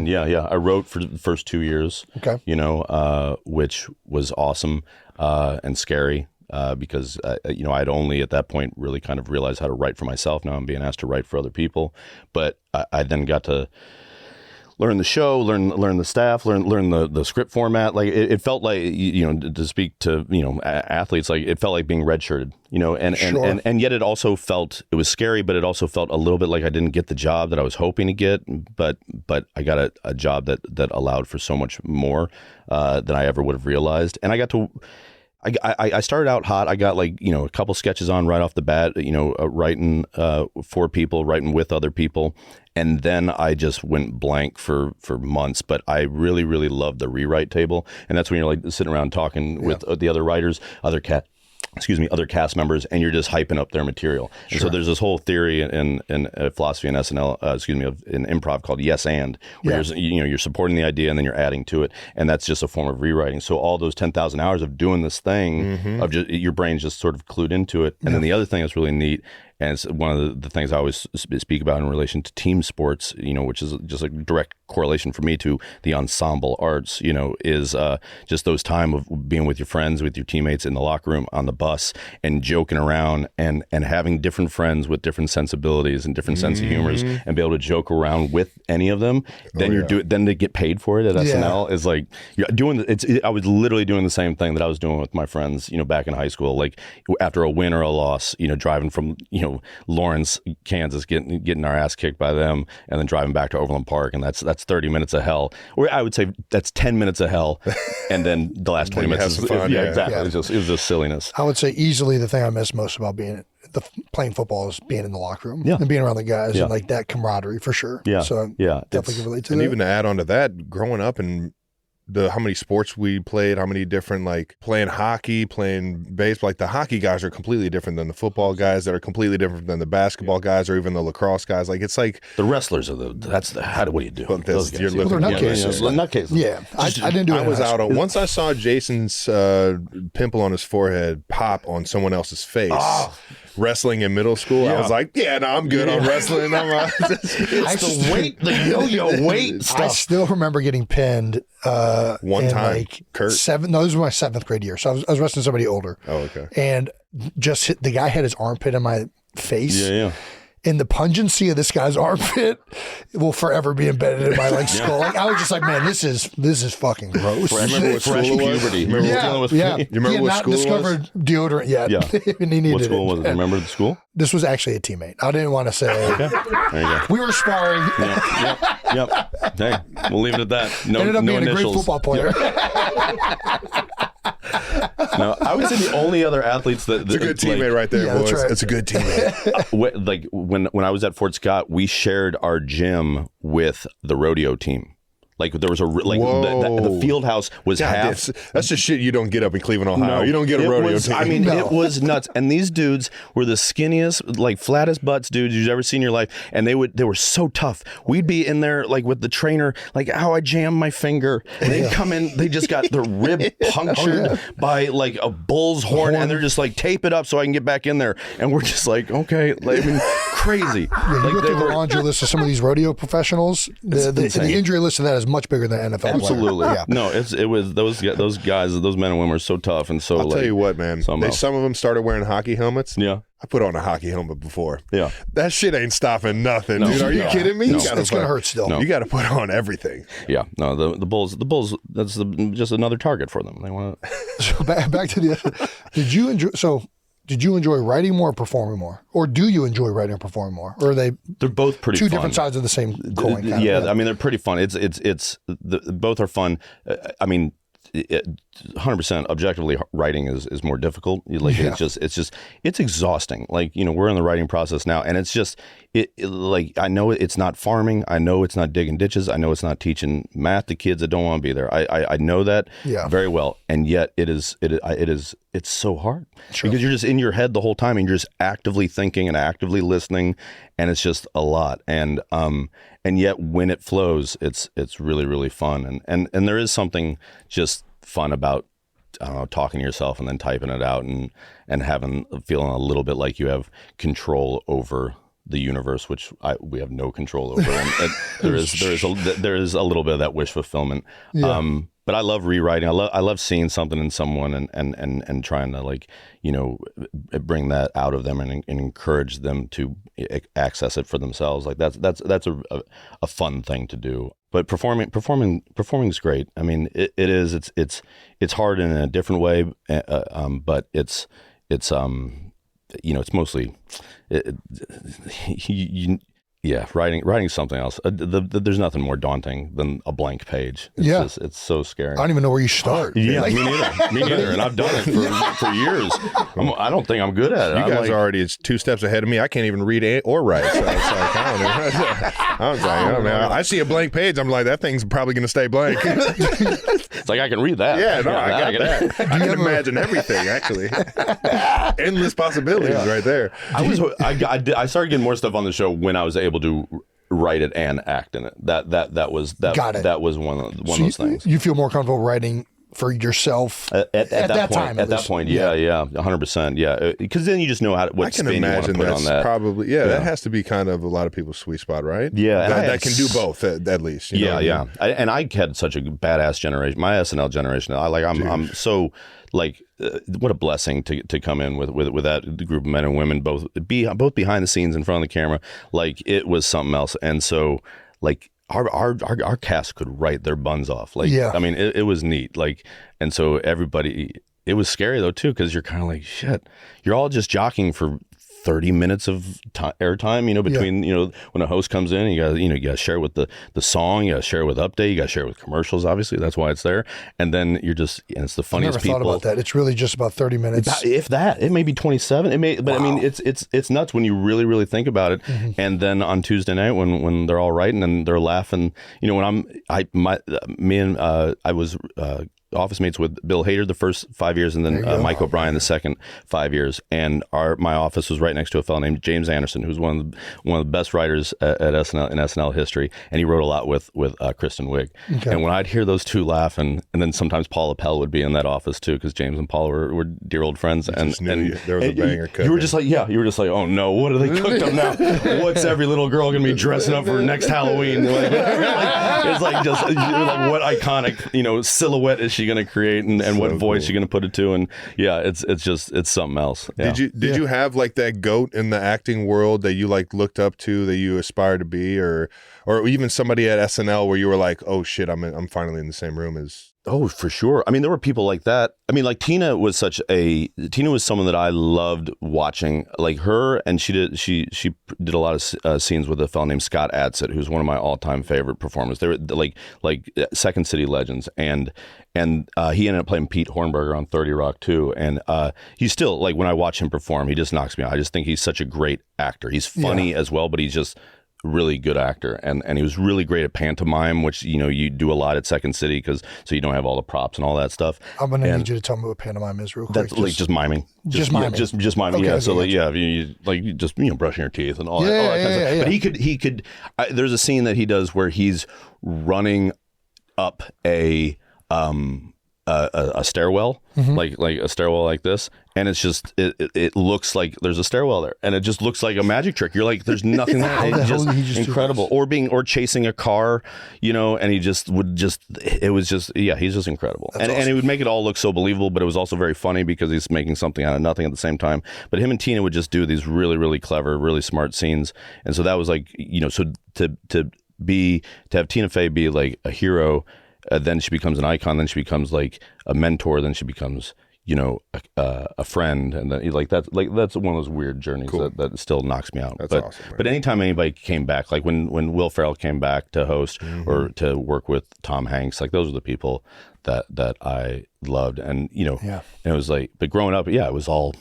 Yeah. I wrote for the first 2 years. Okay. Which was awesome and scary because I'd only at that point really kind of realized how to write for myself. Now I'm being asked to write for other people, but I then got to learn the show, learn the staff, learn the script format. Like it felt like to speak to athletes, like it felt like being redshirted, and yet it also felt, it was scary, but it also felt a little bit like I didn't get the job that I was hoping to get, but I got a job that allowed for so much more than I ever would have realized, and I got to. I started out hot. I got a couple sketches on right off the bat, writing for people, writing with other people. And then I just went blank for months. But I really, really loved the rewrite table. And that's when you're like sitting around talking with the other writers, other cast members, and you're just hyping up their material. And so there's this whole theory in philosophy in SNL, in improv called yes and, where you're supporting the idea and then you're adding to it, and that's just a form of rewriting. So all those 10,000 hours of doing this thing, of just your brain's just sort of clued into it. And then the other thing that's really neat, and it's one of the things I always speak about in relation to team sports, which is just a direct correlation for me to the ensemble arts, is just those time of being with your friends, with your teammates in the locker room, on the bus, and joking around and having different friends with different sensibilities and different sense of humors, and be able to joke around with any of them. Then then to get paid for it at SNL is like you're doing. I was literally doing the same thing that I was doing with my friends, back in high school. Like after a win or a loss, driving from Lawrence, Kansas, getting our ass kicked by them, and then driving back to Overland Park, and that's 30 minutes of hell. Or I would say that's 10 minutes of hell, and then the last 20 minutes is fun. Yeah, exactly. Yeah. It was just silliness. I would say easily the thing I miss most about playing football is being in the locker room and being around the guys and like that camaraderie for sure. Yeah. So definitely can relate to and that. Even to add on to that, growing up and how many sports we played, how many different, like playing hockey, playing baseball, like the hockey guys are completely different than the football guys, that are completely different than the basketball guys, or even the lacrosse guys. Like it's like the wrestlers are what do you do? Those guys. Well, they're nutcases. Nutcases. Yeah, I didn't do it. I was out on once I saw Jason's pimple on his forehead pop on someone else's face. Wrestling in middle school, I was like, I'm good on wrestling. It's the weight, the yo-yo weight stuff. I still remember getting pinned one time. Like Kurt. No, this was my 7th grade year. So I was wrestling somebody older. Oh, okay. And the guy had his armpit in my face. Yeah. And the pungency of this guy's armpit will forever be embedded in my skull. Like, I was just like, man, this is fucking gross. Remember what fresh puberty. You remember what school discovered deodorant yet. Yeah. And he needed what school was it? Remember the school? This was actually a teammate. I didn't want to say. Okay. There you go. We were sparring. Yep. Hey, we'll leave it at that. Ended up being initials. a great football player. No, I would say the only other athletes that it's a good teammate right there, boys. Right. It's a good teammate. Like when I was at Fort Scott, we shared our gym with the rodeo team. Like there was the field house was half. That's just shit you don't get up in Cleveland, Ohio. No, you don't get a rodeo team. I mean, it was nuts. And these dudes were the skinniest, like flattest butts dudes you've ever seen in your life. And they were so tough. We'd be in there like with the trainer, like how I jammed my finger. And they'd come in, they just got their rib punctured by like a bull's horn, and they're just like, tape it up so I can get back in there. And we're just like, okay, like, I mean, crazy. Yeah, you go through the laundry list of some of these rodeo professionals. The injury list of that is much bigger than NFL. Absolutely. Yeah. No, it was those guys, those men and women are so tough and so. I'll tell you what, man. Some of them started wearing hockey helmets. Yeah. I put on a hockey helmet before. Yeah. That shit ain't stopping nothing, dude. Are you kidding me? No. It's going to hurt still. No. You got to put on everything. Yeah. No, the Bulls, that's just another target for them. They want to. So back to the. Did you enjoy writing more or performing more? Or do you enjoy writing or performing more? Or are they They're both pretty two fun. different sides of the same coin? Yeah, I mean, they're pretty fun. Both are fun. I mean, 100% objectively, writing is more difficult. Like it's exhausting. Like, we're in the writing process now, and it's just like, I know it's not farming. I know it's not digging ditches. I know it's not teaching math to kids that don't want to be there. I know that very well, and yet it's so hard because you're just in your head the whole time, and you're just actively thinking and actively listening, and it's just a lot. And yet when it flows, it's really, really fun. And there is something just fun about, I don't know, talking to yourself and then typing it out and feeling a little bit like you have control over the universe, which we have no control over. And there is a little bit of that wish fulfillment. Yeah. But I love rewriting. I love seeing something in someone and trying to, like, bring that out of them and encourage them to access it for themselves. Like that's a fun thing to do. But performing is great. I mean, it is. It's hard in a different way, but it's mostly writing something else. There's nothing more daunting than a blank page. It's so scary. I don't even know where you start. Yeah, me neither. And I've done it for years. I don't think I'm good at it. You guys are already 2 steps ahead of me. I can't even read or write. So it's like, I see a blank page. I'm like, that thing's probably going to stay blank. It's like, I can read that. Yeah, no, I got that. I can imagine everything, actually. Endless possibilities right there. I started getting more stuff on the show when I was able to write it and act in it. That was one of those things. You feel more comfortable writing for yourself at that time. At that point, yeah, 100%, yeah. Because then you just know what spin you want to put on that. Probably, that has to be kind of a lot of people's sweet spot, right? Yeah, that can do both at least. And I had such a badass generation. My SNL generation. I'm so like. What a blessing to come in with that group of men and women, both behind the scenes, in front of the camera. Like, it was something else. And so, like, our cast could write their buns off. Like, I mean, it was neat. Like, and so everybody, it was scary though too, because you're kind of like, shit, you're all just jockeying for 30 minutes of airtime, between, when a host comes in, you got to share with the song, you got to share with update, you got to share with commercials, obviously. That's why it's there. And then and it's the funniest people. I never thought about that. It's really just about 30 minutes. If that, it may be 27. But I mean, it's nuts when you really, really think about it. Mm-hmm. And then on Tuesday night when they're all writing and they're laughing, when I was office mates with Bill Hader the first 5 years, and then Mike O'Brien the second 5 years. And my office was right next to a fellow named James Anderson, who's one of the best writers at SNL in SNL history, and he wrote a lot with Kristen Wiig. Okay. And when I'd hear those two laugh, and then sometimes Paul Appel would be in that office too, because James and Paul were dear old friends. There was a banger cooking. You were just like, oh no, what are they cooked up now? What's every little girl gonna be dressing up for next Halloween? It's like what iconic silhouette is she going to create, and so what voice you're going to put it to, and it's something else. Yeah. Did you have like that goat in the acting world that you like looked up to, that you aspire to be, or even somebody at SNL where you were like, oh shit, I'm finally in the same room as? Oh, for sure. I mean, there were people like that. I mean, like Tina was someone that I loved watching, like her, and she did a lot of scenes with a fellow named Scott Adsit, who's one of my all-time favorite performers. They were like Second City legends, and he ended up playing Pete Hornberger on 30 Rock too, and he's still, like, when I watch him perform, he just knocks me out. I just think he's such a great actor. He's funny as well, but he's just really good actor, and he was really great at pantomime, which you do a lot at Second City so you don't have all the props and all that stuff. I'm gonna need you to tell me what pantomime is real quick. That's just miming. Just miming. Just miming. Okay, so you just brushing your teeth and all that kind of stuff. But he could. There's a scene that he does where he's running up a stairwell, like a stairwell like this, and it's just it looks like there's a stairwell there, and it just looks like a magic trick. You're like, there's nothing there. It's just incredible. Or chasing a car, and he just would he's just incredible. And he would make it all look so believable, but it was also very funny because he's making something out of nothing at the same time. But him and Tina would just do these really, really clever, really smart scenes, and so that was like, so to have Tina Fey be like a hero. Then she becomes an icon. Then she becomes like a mentor. Then she becomes, a friend. And then that's one of those weird journeys that still knocks me out. That's awesome. Man. But anytime anybody came back, like when Will Ferrell came back to host or to work with Tom Hanks, like those are the people that I loved. And and it was like, but growing up, I was I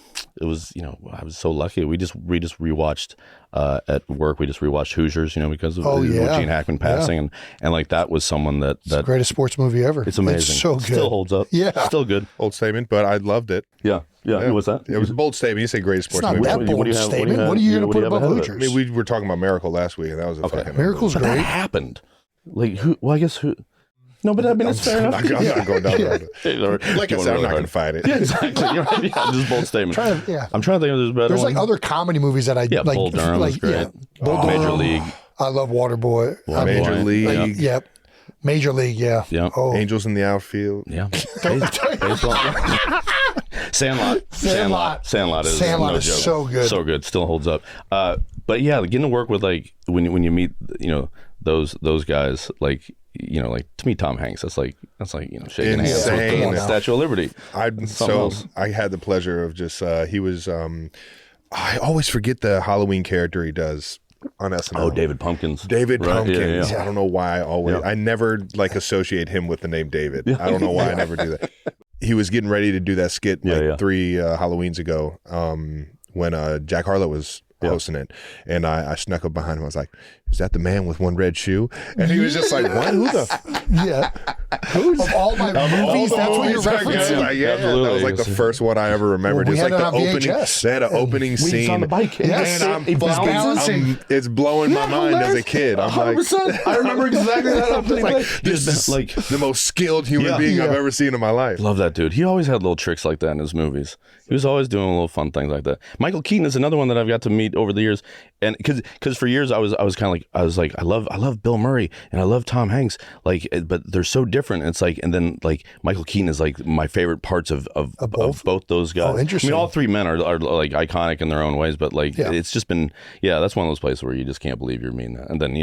was so lucky. We just rewatched at work. We just rewatched Hoosiers, because of Gene Hackman passing, and like that was someone that it's the greatest sports movie ever. It's amazing. It's so good. Still holds up. Yeah, still good. Bold statement, but I loved it. Yeah. What's that? It was a bold statement. You say greatest sports movie. It's not that bold statement. What are you going to put above Hoosiers? I mean, we were talking about Miracle last week, and that was a fucking Miracle's great. That happened. Like who? Well, I guess who. No, but I mean, it's fair enough. I'm not going down that. Like I said, I'm not going to fight it. Yeah, exactly. Just bold statement. I'm trying to think if there's better. There's like other comedy movies that I like. Bull Durham is great. Major League. I love Waterboy. Major League. Yep. Major League. Yeah. Oh. Angels in the Outfield. Yeah. Baseball. Sandlot is no joke. So good. So good. Still holds up. But yeah, getting to work with like when you meet those guys, like. Like to me, Tom Hanks. That's like shaking hands with the Statue of Liberty. I had the pleasure of just he was. I always forget the Halloween character he does on SNL. Oh, David Pumpkins. Pumpkins. Yeah. I don't know why. I never associate him with the name David. I don't know why I never do that. He was getting ready to do that skit 3 Halloweens ago when Jack Harlow was hosting it, and I snuck up behind him. I was like, "Is that the man with one red shoe?" And he was just like, "What? Who the?" Who's of all my movies? That's what you're referencing. That was like the first one I ever remembered. Well, it's like the opening. They had an opening scene. On the bike. Yes, it's blowing my mind as a kid. I'm 100%. like, I remember exactly that opening. This is like the most skilled human being I've ever seen in my life. Love that dude. He always had little tricks like that in his movies. He was always doing little fun things like that. Michael Keaton is another one that I've got to meet over the years, and because for years I was kind of like I love Bill Murray and I love Tom Hanks, like, but they're so different. It's like, and then like Michael Keaton is like my favorite parts of both those guys. Oh, interesting. I mean, all three men are like iconic in their own ways, but like it's just been that's one of those places where you just can't believe you're meeting that. And then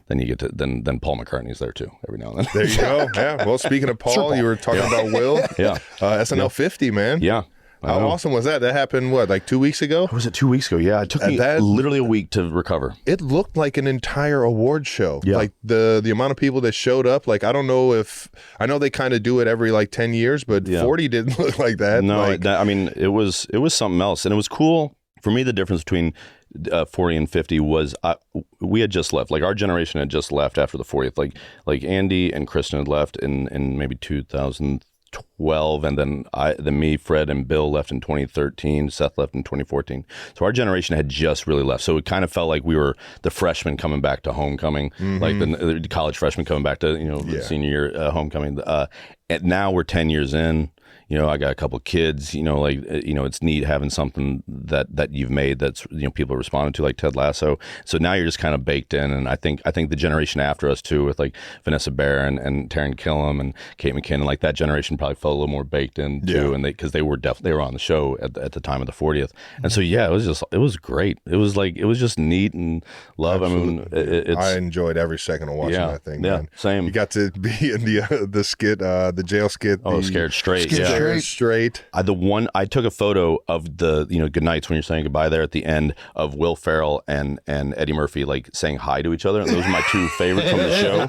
then you get to then Paul McCartney's there too every now and then. There you go. Yeah. Well, speaking of Paul, you were talking about Will. Yeah. SNL50, man. Yeah. How awesome was that? That happened, what, like 2 weeks ago? Or was it 2 weeks ago? Yeah, it took me literally a week to recover. It looked like an entire award show. Yeah. Like the amount of people that showed up. Like, I don't know if, I know they kind of do it every like 10 years, but 40 didn't look like that. No, like, I mean, it was something else. And it was cool. For me, the difference between 40 and 50 was we had just left. Like, our generation had just left after the 40th. Like Andy and Kristen had left in maybe 2012, and then me, Fred, and Bill left in 2013. Seth left in 2014. So our generation had just really left. So it kind of felt like we were the freshmen coming back to homecoming, like the college freshmen coming back to the senior year homecoming. And now we're 10 years in. I got a couple of kids, it's neat having something that you've made that's, people are responding to, like Ted Lasso. So now you're just kind of baked in. And I think the generation after us too, with like Vanessa Bayer and Taryn Killam and Kate McKinnon, like that generation probably felt a little more baked in too. And because they were on the show at the time of the 40th. And so, it was great. It was just neat and love. Absolutely. I mean, I enjoyed every second of watching that thing. Yeah, man. Same. You got to be in the skit, the jail skit. Scared Straight. Straight. I took a photo of the good nights when you're saying goodbye there at the end of Will Ferrell and Eddie Murphy like saying hi to each other, and those are my two favorites from the show.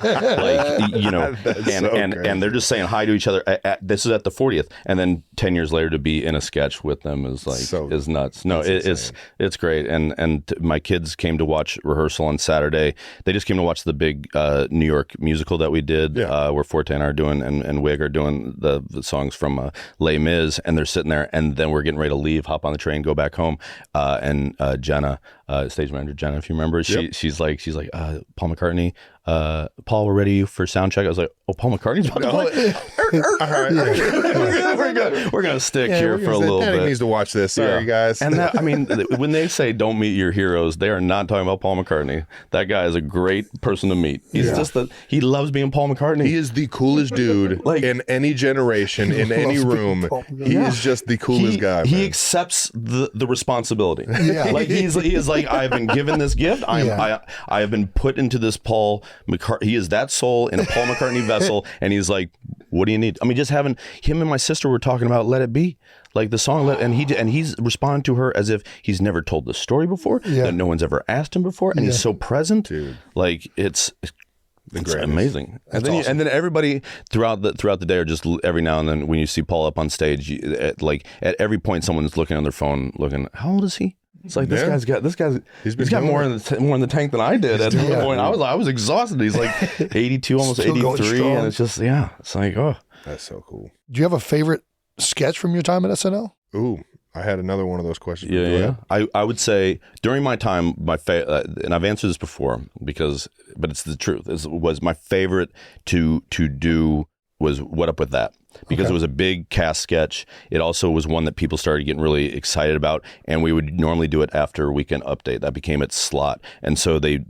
And they're just saying hi to each other. This is at the 40th, and then 10 years later to be in a sketch with them is like is nuts. No, it's great. And my kids came to watch rehearsal on Saturday. They just came to watch the big New York musical that we did, where Forte and I are doing and Wig are doing the songs from Les Mis, and they're sitting there, and then we're getting ready to leave, hop on the train, go back home, and Jenna, stage manager Jenna, if you remember, she's like Paul McCartney, Paul, we're ready for sound check. I was like, oh, Paul McCartney's about to play. We're gonna stick here for a little bit. Needs to watch this. Sorry, guys. And that, I mean, when they say don't meet your heroes, they are not talking about Paul McCartney. That guy is a great person to meet. He's just he loves being Paul McCartney. He is the coolest dude in any generation, in any room. He is just the coolest guy. He accepts the responsibility. Like he is like, I've been given this gift. I have been put into this Paul McCartney. He is that soul in a Paul McCartney vessel, and he's like, what do you need? I mean, just having him and my sister were talking about Let It Be, like the song, and he's responding to her as if he's never told the story before, that no one's ever asked him before, and he's so present. Dude. Like it's amazing. And then and then everybody throughout the day are just every now and then when you see Paul up on stage, at every point someone's looking on their phone, looking, how old is he? It's like he's got more in the tank than I did at one point. I was exhausted. He's like 82, almost 83, and it's just it's like, oh, that's so cool. Do you have a favorite sketch from your time at SNL? Ooh, I had another one of those questions. Yeah. I would say during my time, and I've answered this before but it's the truth. Was my favorite to do was What Up With That, because it was a big cast sketch. It also was one that people started getting really excited about, and we would normally do it after Weekend Update. That became its slot, and so you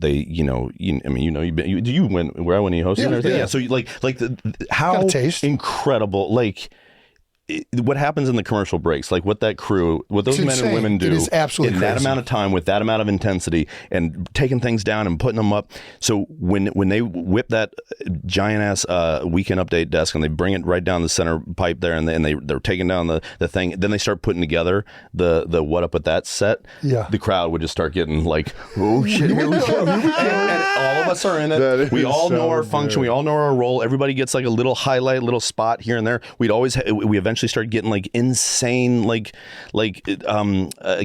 went where when you hosted and everything. Yeah. So how incredible, what happens in the commercial breaks, like what those men and women do it is absolutely in crazy. That amount of time with that amount of intensity and taking things down and putting them up. So when they whip that giant ass Weekend Update desk and they bring it right down the center pipe there, and they're taking down the thing, then they start putting together the What Up With That set. Yeah, the crowd would just start getting like, oh shit, here we go. And all of us are in it. We all know our function. We all know our role. Everybody gets like a little highlight, little spot here and there. We eventually started getting like insane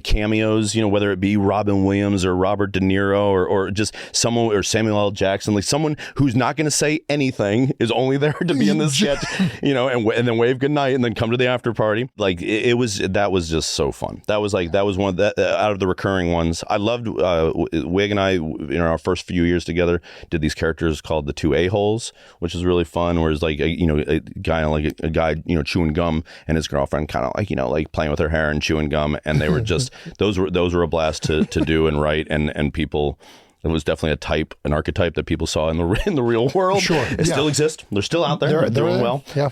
cameos, whether it be Robin Williams or Robert De Niro or just someone, or Samuel L. Jackson, like someone who's not going to say anything, is only there to be in this sketch, and then wave goodnight and then come to the after party. Like that was just so fun. That was one of the out of the recurring ones. I loved Wig and I in our first few years together did these characters called the Two A-Holes, which is really fun, where it's like a guy chewing gum, and his girlfriend kind of like playing with her hair and chewing gum, and they were just those were a blast to do and write, and people. It was definitely an archetype that people saw in the real world. Sure, it still exists. They're still out there. They're doing well. Yeah.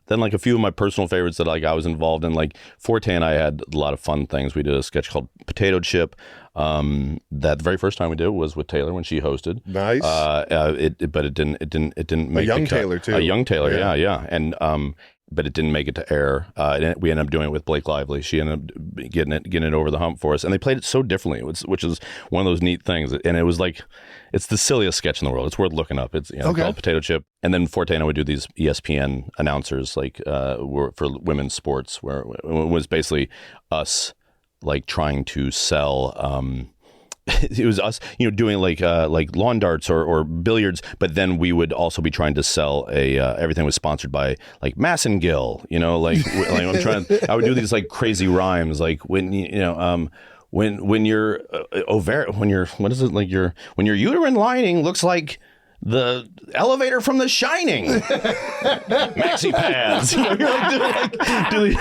Then like a few of my personal favorites that I was involved in, like Forte and I had a lot of fun things. We did a sketch called Potato Chip. That the very first time we did was with Taylor when she hosted. Nice. But it didn't make a young the cut. Taylor too. A young Taylor, yeah. And but it didn't make it to air. We ended up doing it with Blake Lively. She ended up getting it over the hump for us, and they played it so differently, which is one of those neat things. And it was like, it's the silliest sketch in the world. It's worth looking up. It's called Potato Chip. And then Forte and I would do these ESPN announcers like for women's sports, where it was basically us like trying to sell. It was us, doing like lawn darts or billiards, but then we would also be trying to sell everything was sponsored by like Massengill, I would do these like crazy rhymes, like when your uterine lining looks like the elevator from The Shining, maxi pads. You're like doing,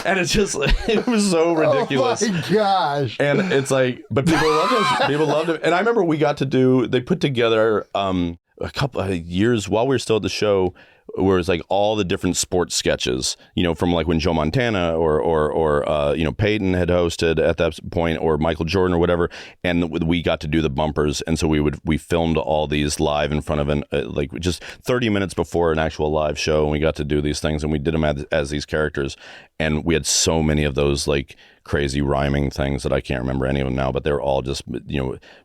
and it's just, it was so ridiculous. Oh my gosh! And it's like, but people loved it. People loved it. And I remember they put together a couple of years while we were still at the show, where it's like all the different sports sketches, from like when Joe Montana or Peyton had hosted at that point, or Michael Jordan or whatever, and we got to do the bumpers, and so we filmed all these live in front of like just 30 minutes before an actual live show, and we got to do these things, and we did them as these characters, and we had so many of those like crazy rhyming things that I can't remember any of them now, but they're all just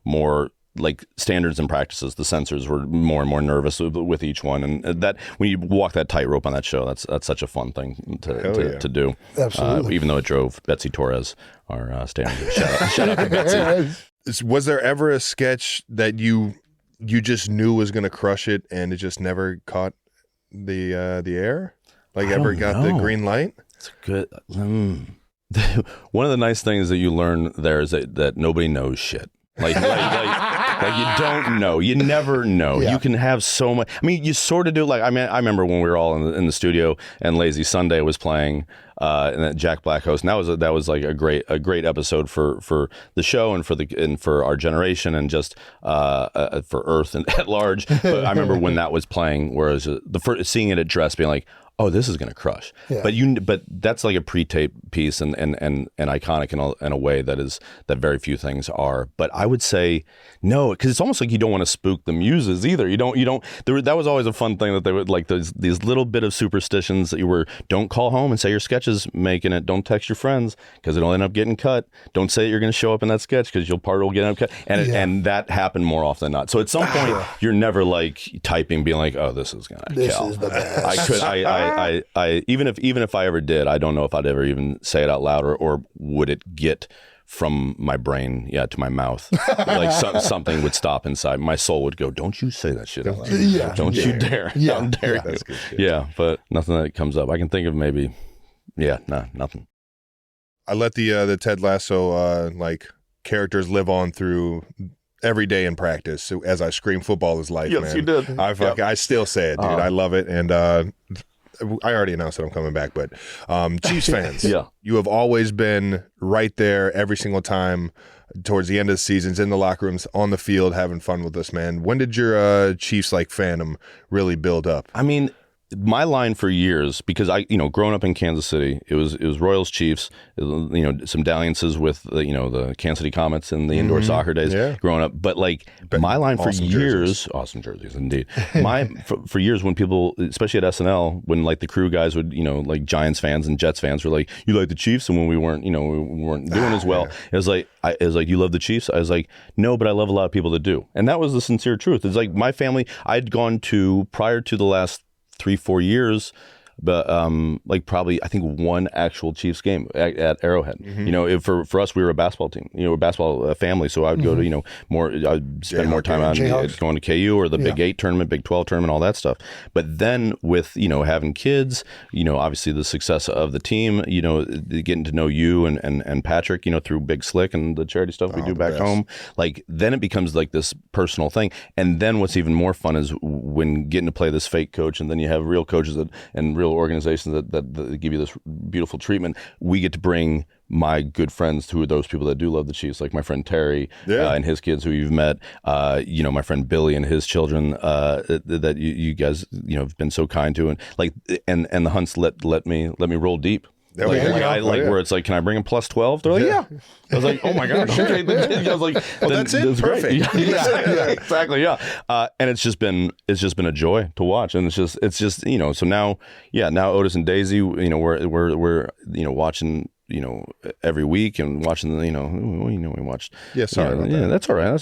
more like standards and practices. The censors were more and more nervous with each one, and that when you walk that tightrope on that show, that's such a fun thing to do. Absolutely. Even though it drove Betsy Torres, our standard. Shout out to Betsy. Was there ever a sketch that you just knew was going to crush it, and it just never caught the air? Like ever got the green light? It's good. One of the nice things that you learn there is that nobody knows shit. Like you don't know. You never know. Yeah. You can have so much. I mean, you sort of do. Like, I remember when we were all in the studio and Lazy Sunday was playing, and that Jack Black host. And that was like a great episode for the show and for our generation and just for Earth and at large. But I remember when that was playing, whereas the first seeing it at Dress, being like, oh, this is going to crush. Yeah. But that's like a pre-tape piece and iconic in a way that very few things are. But I would say no, because it's almost like you don't want to spook the muses either. You don't. That was always a fun thing that they would like these little bit of superstitions that you were, don't call home and say your sketch is making it. Don't text your friends because it'll end up getting cut. Don't say you're going to show up in that sketch because your part will get cut. And that happened more often than not. So at some point you're never like typing, being like, oh, this is going to kill. This is the best. I even if I ever did, I don't know if I'd ever even say it out loud, or would it get from my brain to my mouth. Like something would stop inside. My soul would go, don't you say that shit out loud. Yeah. Don't you dare. Yeah. Don't dare. That's good shit. Yeah, but nothing that comes up. I can think of maybe, nothing. I let the Ted Lasso like characters live on through every day in practice. So as I scream, football is life, yes, man. You did. I still say it, dude. I love it. And I already announced that I'm coming back, but Chiefs fans, you have always been right there every single time towards the end of the seasons, in the locker rooms, on the field, having fun with us, man. When did your Chiefs like fandom really build up? I mean, my line for years, because I, growing up in Kansas City, it was Royals, Chiefs, some dalliances with the Kansas City Comets and the indoor soccer days growing up. But my line for years, awesome jerseys indeed. For years when people, especially at SNL, when like the crew guys would, like Giants fans and Jets fans were like, you like the Chiefs, and when we weren't doing as well, it was like you love the Chiefs. I was like, no, but I love a lot of people that do, and that was the sincere truth. It's like my family, I'd gone to prior to the last 3-4 years, but like probably I think one actual Chiefs game at Arrowhead. For us, we were a basketball team, a basketball family. So I would go to more. I'd spend more time on going to KU or the Big 8 tournament, Big 12 tournament, all that stuff. But then with having kids, obviously the success of the team, getting to know you and Patrick, through Big Slick and the charity stuff we do back home. Like then it becomes like this personal thing. And then what's even more fun is when getting to play this fake coach, and then you have real coaches and real organizations that give you this beautiful treatment. We get to bring my good friends to those people that do love the Chiefs, like my friend Terry and his kids who you've met, my friend Billy and his children that you guys have been so kind to, and the Hunts let me roll deep. Where it's like, can I bring him plus 12? They're like, yeah. I was like, oh my gosh. Okay. I was like, that's it. That's Perfect. Yeah, exactly. Yeah. And it's just been a joy to watch. And it's just, so now Otis and Daisy, we're watching, every week and watching we watched. Yeah, sorry about that. That's all right.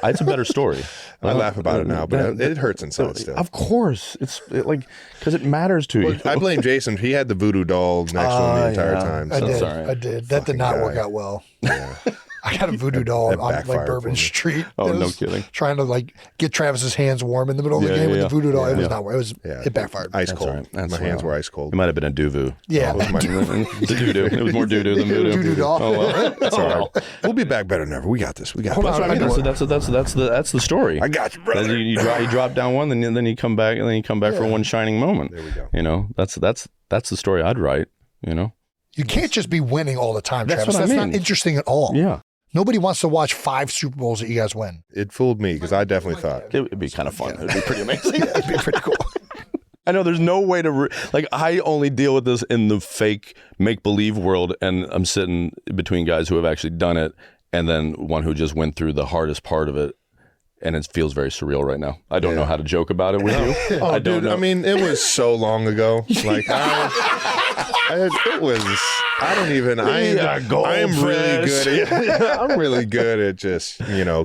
It's a better story. I laugh about it now, but it hurts inside still. Of course. Because it matters to you. I blame Jason. He had the voodoo doll next to him the entire time. So. I did. That did not work out well. Yeah. I got a voodoo doll on Bourbon Street. Oh, no kidding. Trying to get Travis's hands warm in the middle of the game with the voodoo doll. It was not working. It backfired. Ice cold. Right. My hands were ice cold. It might have been a doo-voo. Yeah. Doo-doo. It was more doo-doo than voodoo. Doo-doo doll. Oh, well. That's all right. We'll be back better than ever. We got this. Hold on. That's the story. I got you, brother. You drop down one, then you come back, and then you come back for one shining moment. There we go. That's the story I'd write. You can't just be winning all the time, Travis. That's not interesting at all. Yeah. Nobody wants to watch 5 Super Bowls that you guys win. It fooled me because I definitely thought it'd be kind of fun. It'd be pretty amazing. It'd be pretty cool. I know there's no way to I only deal with this in the fake make-believe world, and I'm sitting between guys who have actually done it and then one who just went through the hardest part of it, and it feels very surreal right now. I don't know how to joke about it with you. I don't know. I mean, it was so long ago. It was. I don't even. I am really good. I'm really good at just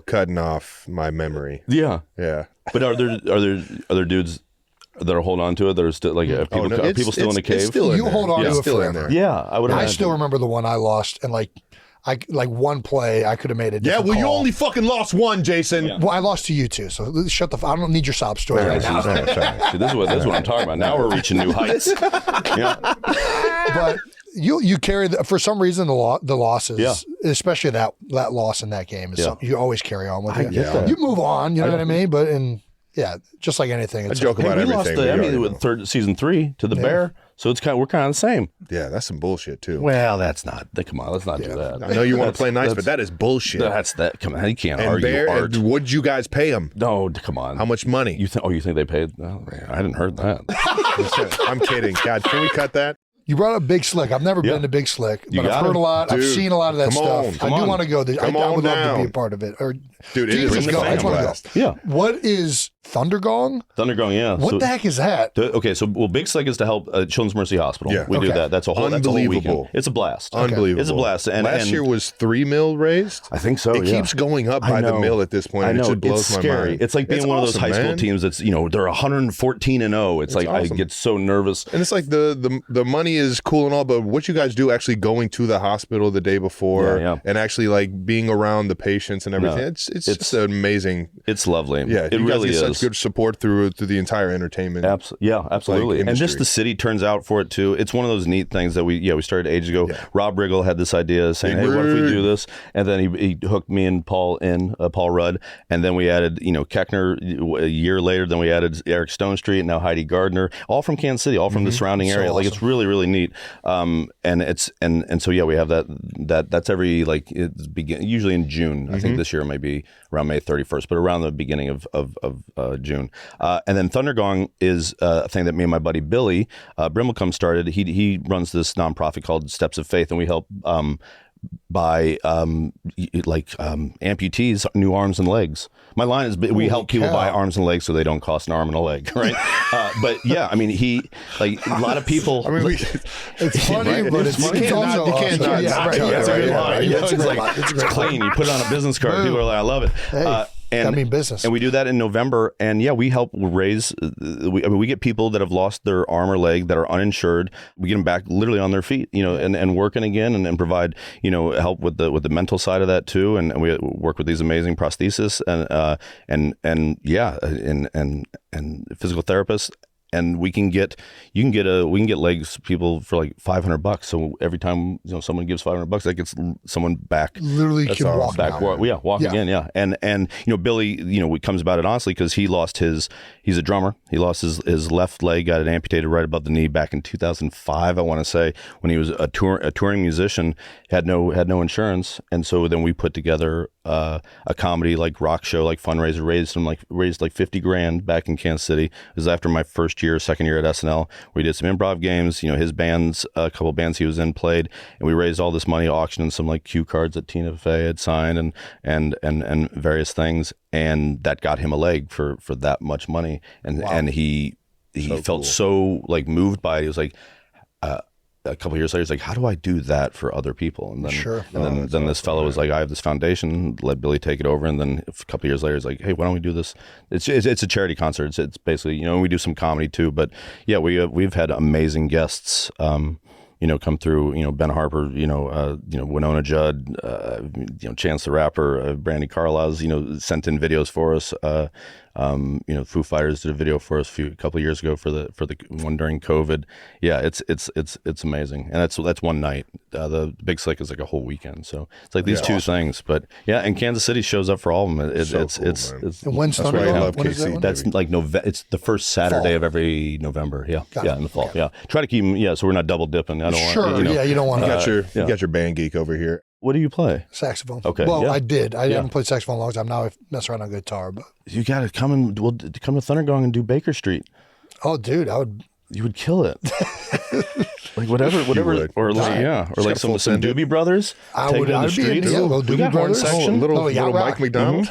cutting off my memory. Yeah. But are there dudes that are holding on to it? That are still are people still in the cave? You hold on to it forever. Yeah, I would. I still remember the one I lost, and I one play I could have made a different call. You only fucking lost one, Jason. Yeah. Well, I lost to you too, so shut the. I don't need your sob story right now. See, this is what I'm talking about. Now we're reaching new heights. Yeah. But you carry for some reason the losses, especially that loss in that game is something you always carry on with. You move on, you know what I mean? But just like anything, it's I joke about everything. We lost the Emmy with season 3 to the Bear. So we're kind of the same. Yeah, that's some bullshit too. Well, that's not. Come on, let's not do that. I know you want to play nice, but that is bullshit. That's that. Come on, you can't argue art. What'd you guys pay him? No, come on. How much money? You think they paid? Oh, I hadn't heard that. I'm kidding. God, can we cut that? You brought up Big Slick. I've never been to Big Slick, but I've heard a lot. Dude, I've seen a lot of that stuff. I do want to go there. I would love to be a part of it. Dude, it is a blast. Yeah. What is Thundergong? Thundergong, yeah. What the heck is that? Big Slick is to help Children's Mercy Hospital. Yeah. We do that. That's a whole weekend. It's a blast. Unbelievable. It's a blast. And last year was $3 million raised? I think so, It keeps going up by the mill at this point. I know. It just blows it's scary. my mind. It's like being one of those high school teams that's, they're 114-0. It's like awesome. I get so nervous. And it's like the money is cool and all, but what you guys do actually going to the hospital the day before and actually being around the patients and everything, it's just amazing. It's lovely. Yeah, it really is. Such good support through the entire entertainment. Absolutely. And just the city turns out for it too. It's one of those neat things that we started ages ago. Yeah. Rob Riggle had this idea saying, "Hey, what if we do this?" And then he hooked me and Paul Rudd, and then we added Keckner a year later. Then we added Eric Stone Street, and now Heidi Gardner, all from Kansas City, all from the surrounding area. Awesome. It's really really neat. And so we have that's every usually in June. I think this year may be around May 31st, but around the beginning of June. And then Thundergong is a thing that me and my buddy Billy Brimelcombe started. He runs this nonprofit called Steps of Faith, and we help buy amputees new arms and legs. My line is we help people buy arms and legs so they don't cost an arm and a leg, right? But yeah, I mean, he a lot of people. I mean, it's funny, but it's also It's a good line. It's clean. You put it on a business card. People are like, I love it. Business. And we do that in November. And we help raise, we get people that have lost their arm or leg that are uninsured. We get them back literally on their feet, and working again and provide, help with the mental side of that too. And we work with these amazing prosthesists and physical therapists. And you can get legs people for like $500. So every time someone gives $500, that gets someone back. Literally, can walk back. Walk again. Yeah. And Billy, it comes about it honestly because he lost he's a drummer. He lost his left leg, got it amputated right above the knee back in 2005. I want to say when he was a touring musician, had no insurance, and so then we put together a comedy rock show fundraiser, raised $50,000 back in Kansas City. It was after my first second year at SNL. We did some improv games. His bands, a couple bands he was in, played, and we raised all this money auctioning some like cue cards that Tina Fey had signed and various things, and that got him a leg for that much money. And he felt so like moved by it. He was like, a couple of years later, he's like, how do I do that for other people? And then then this fellow was like, I have this foundation, let Billy take it over. And then a couple of years later, he's like, hey, why don't we do this? It's a charity concert. It's basically, we do some comedy too, but yeah, we've had amazing guests, come through, Ben Harper, Winona Judd, Chance the Rapper, Brandy Carlisle, sent in videos for us. Foo Fighters did a video for us a couple of years ago for the one during COVID. Yeah, it's amazing, and that's one night. The Big Slick is like a whole weekend, so it's like these two things. But yeah, and Kansas City shows up for all of them. It's and when's that's why I love KC. That's like It's the first Saturday of every November. Yeah, in the fall. Okay. Yeah, try to keep them. Yeah, so we're not double dipping. I don't want. You don't want. You got your band geek over here. What do you play? Saxophone. Okay. Well, I did. I haven't played saxophone in a long time. Now I mess around on guitar, but you got to come to Thundergong and do Baker Street. Oh, dude, you would kill it. Like whatever, or like some Doobie Brothers. I would. I'd be in Doobie Brothers section. Little Mike McDonald.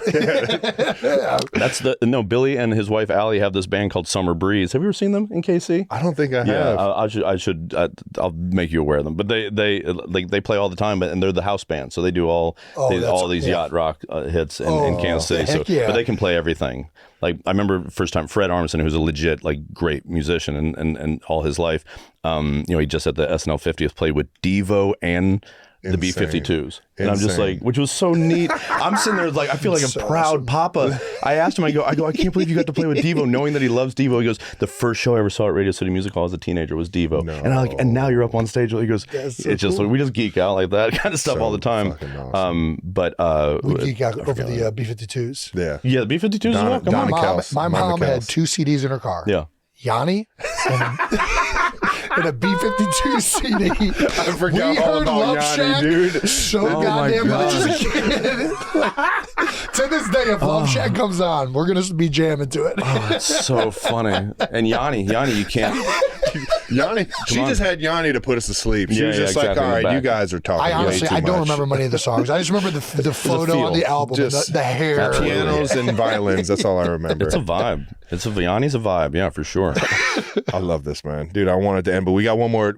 That's Billy and his wife Allie have this band called Summer Breeze. Have you ever seen them in KC? I don't think I have. I should. I'll make you aware of them. But they play all the time. And they're the house band, so they do all these yacht rock hits in Kansas City. But they can play everything. Like I remember first time Fred Armisen, who's a legit like great musician and all his life. He just at the SNL50 played with Devo and the B-52s. And I'm just like, which was so neat. I'm sitting there like, I feel like a proud papa. I asked him, I go, I can't believe you got to play with Devo, knowing that he loves Devo. He goes, the first show I ever saw at Radio City Music Hall as a teenager was Devo. No. And I'm like, and now you're up on stage. He goes, it's just like, we just geek out like that kind of stuff all the time. Awesome. We geek out over the B-52s. Yeah, the B-52s as well. Come on. My mom had 2 CDs in her car. Yeah. Yanni and a B-52 CD. I forgot all about Yanni, dude. So goddamn much as a kid. To this day, if Love Shack comes on, we're going to be jamming to it. It's so funny. And Yanni, you can't. Yanni, she just had Yanni to put us to sleep. She was just like, all right, you guys are talking way too much. I don't remember many of the songs. I just remember the photo on the album, the hair. Pianos and violins, that's all I remember. It's a vibe. Yanni's a vibe, yeah, for sure. I love this, man. Dude, I wanted to end, but we got one more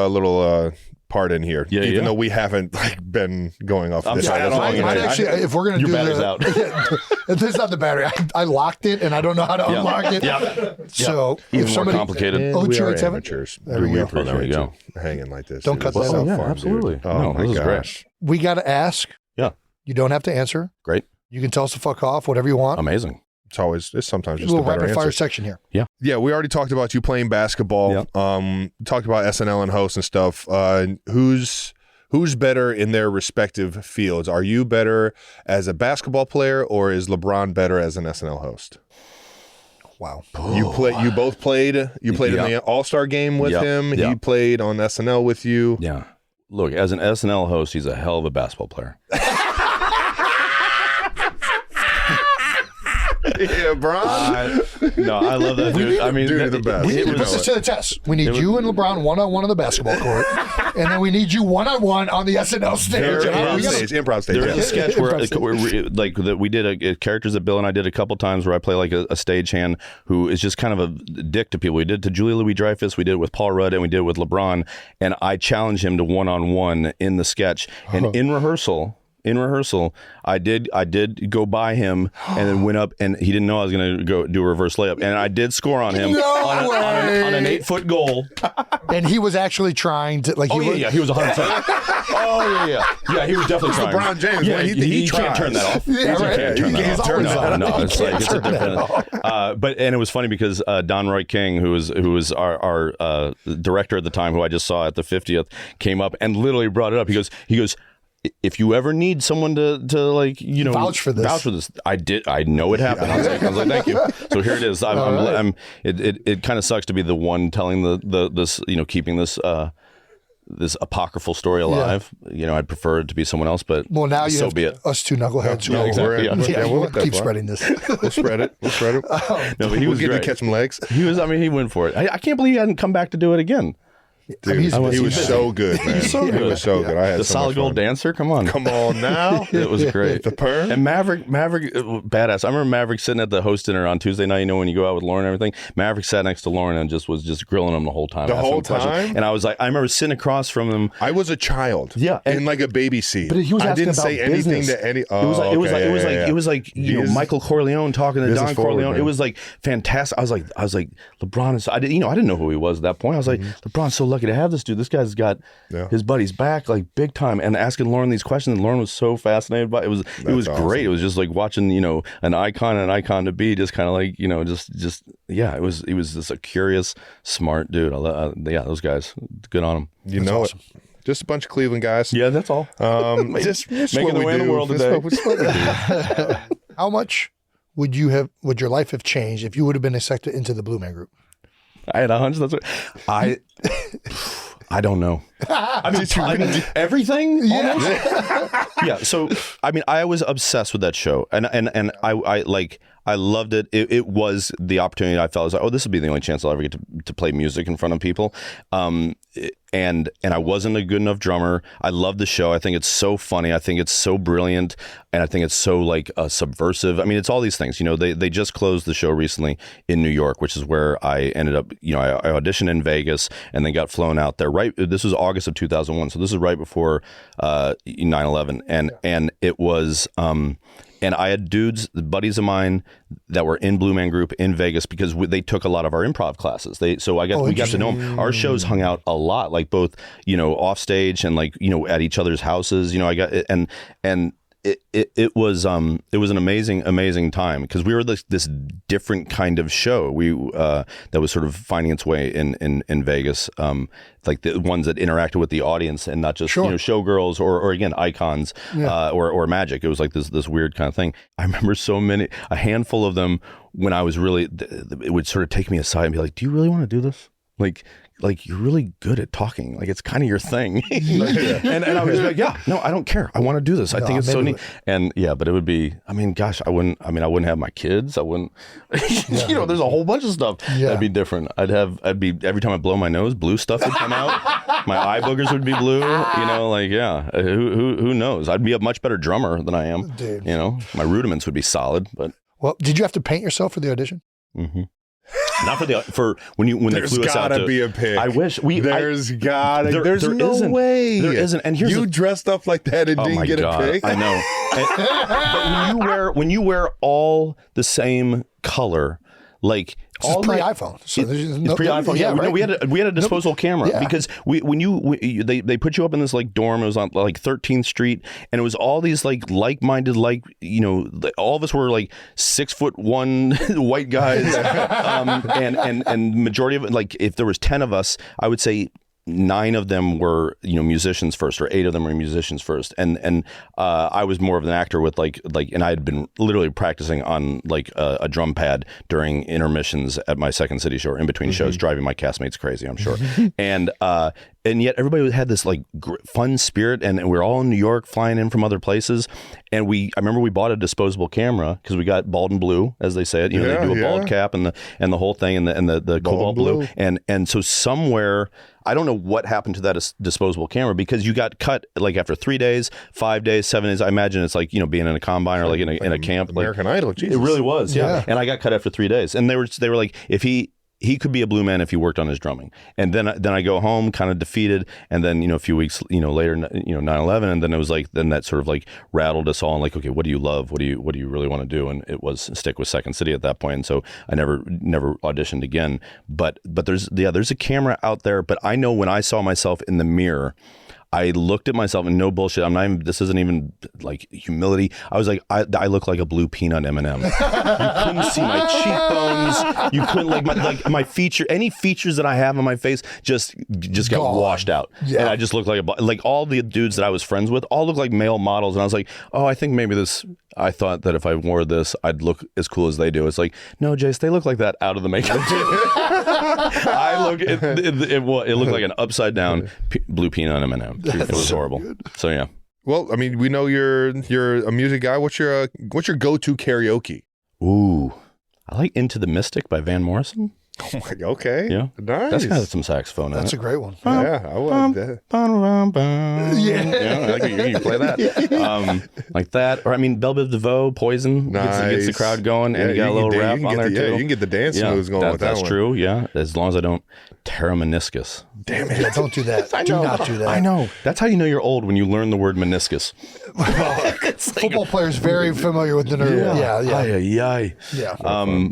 little part in here, even though we haven't been going off this side. If we're going to do battery's out. This is not the battery. I locked it and I don't know how to unlock it. So even if more complicated. We are amateurs. There we go. There we go. Hanging like this. Don't cut that out. out. Absolutely. Dude. Oh my gosh. We got to ask. Yeah. You don't have to answer. Great. You can tell us to fuck off, whatever you want. Amazing. It's sometimes just a a little better rapid fire answer. section here. Yeah. We already talked about you playing basketball. Talked about SNL and hosts and stuff. Who's better in their respective fields? Are you better as a basketball player, or is LeBron better as an SNL host? Wow. You both played. You played in the All-Star game with him. He played on SNL with you. Yeah. Look, as an SNL host, he's a hell of a basketball player. Yeah, Bron. No, I love that dude. I mean, dude, the best. We need to put this to the test. We need you and LeBron one-on-one on the basketball court, and then we need you one-on-one on the SNL stage. Improv stage. There is a sketch where we did a characters that Bill and I did a couple times where I play like a stagehand who is just kind of a dick to people. We did it to Julia Louis-Dreyfus, we did it with Paul Rudd, and we did it with LeBron. And I challenged him to one-on-one in the sketch. And in rehearsal, I did go by him and then went up, and he didn't know I was going to go do a reverse layup, and I did score on him on an 8-foot goal. And he was actually trying to he was 100%. Yeah, he was definitely trying. LeBron James, yeah, he can't turn that off. Yeah, right. He can't turn that off. No, it's like it's a different. But it was funny because Don Roy King, who was our director at the time, who I just saw at the 50th, came up and literally brought it up. He goes. If you ever need someone to vouch for this, I know it happened. I was like, thank you. So here it is. It kind of sucks to be the one telling this keeping this this apocryphal story alive. You know, I'd prefer it to be someone else, but well, now you so have be it. Us two knuckleheads. Yeah, exactly. We'll keep spreading this. We'll spread it. No, but he was getting great. to catch some legs. He went for it. I can't believe he hadn't come back to do it again. Dude, he was so good, man. He was so good. I had the so solid gold dancer. Come on now. It was great. The perm and Maverick, badass. I remember Maverick sitting at the host dinner on Tuesday night. You know, when you go out with Lauren and everything, Maverick sat next to Lauren and was just grilling him the whole time. And I was like, I remember sitting across from him. I was a child. Yeah, in like a baby seat. But he was asking I didn't about say business. anything to any. It was like you know, Michael Corleone talking to Don Corleone. It was like fantastic. I was like LeBron is. I didn't know who he was at that point. I was like, LeBron's so lucky to have this dude. This guy's got his buddy's back like big time, and asking Lauren these questions. And Lauren was so fascinated by it. It was awesome. Great. It was just like watching, you know, an icon to be, just kind of like, you know, just yeah. It was just a curious, smart dude. Those guys, good on them. You know awesome. It. Just a bunch of Cleveland guys. Yeah, that's all. Just making the way in the world today. How much would your life have changed if you would have been accepted into the Blue Man Group? I had a hunch. That's what I don't know. I mean, everything. Almost? Yeah. So, I mean, I was obsessed with that show, and I loved it. It was the opportunity I felt. I was like, oh, this will be the only chance I'll ever get to play music in front of people. And I wasn't a good enough drummer. I love the show. I think it's so funny. I think it's so brilliant, and I think it's so like subversive. I mean, it's all these things. You know, they just closed the show recently in New York, which is where I ended up. You know, I auditioned in Vegas and then got flown out there. Right, this was August of 2001, so this is right before 9/11, and it was. And I had buddies of mine that were in Blue Man Group in Vegas because they took a lot of our improv classes. We got to know them. Our shows hung out a lot, like both, you know, off stage and like, you know, at each other's houses. You know, it was an amazing time because we were this different kind of show that was sort of finding its way in Vegas, like the ones that interacted with the audience and not just you know, showgirls or again icons or magic. It was like this weird kind of thing. I remember a handful of them when I was really, it would sort of take me aside and be like, do you really want to do this? Like you're really good at talking. Like it's kind of your thing. and I was like, yeah, no, I don't care. I want to do this. I think it's so neat. And yeah, but it would be, I mean, gosh, I wouldn't have my kids. I wouldn't, you know, there's a whole bunch of stuff that'd be different. I'd be, every time I blow my nose, blue stuff would come out. My eye boogers would be blue, you know, like, yeah, who knows? I'd be a much better drummer than I am. Dude. You know, my rudiments would be solid, but. Well, did you have to paint yourself for the audition? Mm-hmm. Not for when they flew us out. There's gotta be a pic. I wish there's no isn't. way. There isn't. And here's dressed up like that and didn't get a pic. I know. But when you wear all the same color, like this all pre-iPhone. So it's pre-iPhone. Yeah, right? We had a disposable camera because they put you up in this like dorm. It was on like 13th Street, and it was all these like-minded, like, you know, all of us were like 6'1" white guys, and majority of it, like if there was 10 of us, I would say 9 of them were, you know, musicians first, or 8 of them were musicians first, and I was more of an actor with like, and I had been literally practicing on like a drum pad during intermissions at my Second City show, or in between shows, driving my castmates crazy, I'm sure, and yet everybody had this like fun spirit, and we were all in New York, flying in from other places, and I remember we bought a disposable camera because we got bald and blue, as they say it, you know, they do a bald cap and the whole thing, and the cobalt blue, and so somewhere. I don't know what happened to that disposable camera, because you got cut like after 3 days, 5 days, 7 days. I imagine it's like, you know, being in a combine or like in a camp. American Idol, Jesus. It really was, yeah. And I got cut after 3 days. And they were like, if he could be a blue man if he worked on his drumming. And then I go home kind of defeated. And then, you know, a few weeks, you know, later, you know, 9/11. And then it was like, then that sort of like rattled us all. And like, okay, what do you love? What do you really want to do? And it was stick with Second City at that point. And so I never auditioned again. But there's a camera out there. But I know when I saw myself in the mirror, I looked at myself, and no bullshit, this isn't even like humility. I was like, I look like a blue peanut M&M. You couldn't see my cheekbones. You couldn't like my feature, any features that I have on my face just got washed out. Yeah. And I just looked like all the dudes that I was friends with all looked like male models. And I was like, oh, I think maybe I thought that if I wore this, I'd look as cool as they do. It's like, no, Jace, they look like that out of the makeup. I look. It looked like an upside down blue peanut M&M. It was horrible. Good. So yeah. Well, I mean, we know you're a music guy. What's your go-to karaoke? Ooh, I like "Into the Mystic" by Van Morrison. Oh my, okay. Yeah. Nice. That's got some saxophone in it. That's a great one. Yeah, I like that. Yeah, I like you play that. Like that. Or I mean, Belle Biv DeVoe, Poison gets the crowd going, and you got a little rap on there too. Yeah, you can get the dance moves going with that one. That's true, yeah. As long as I don't tear a meniscus. Damn it. Yeah, don't do that. Do not do that. I know. That's how you know you're old, when you learn the word meniscus. Football players very familiar with the nerve. Yeah.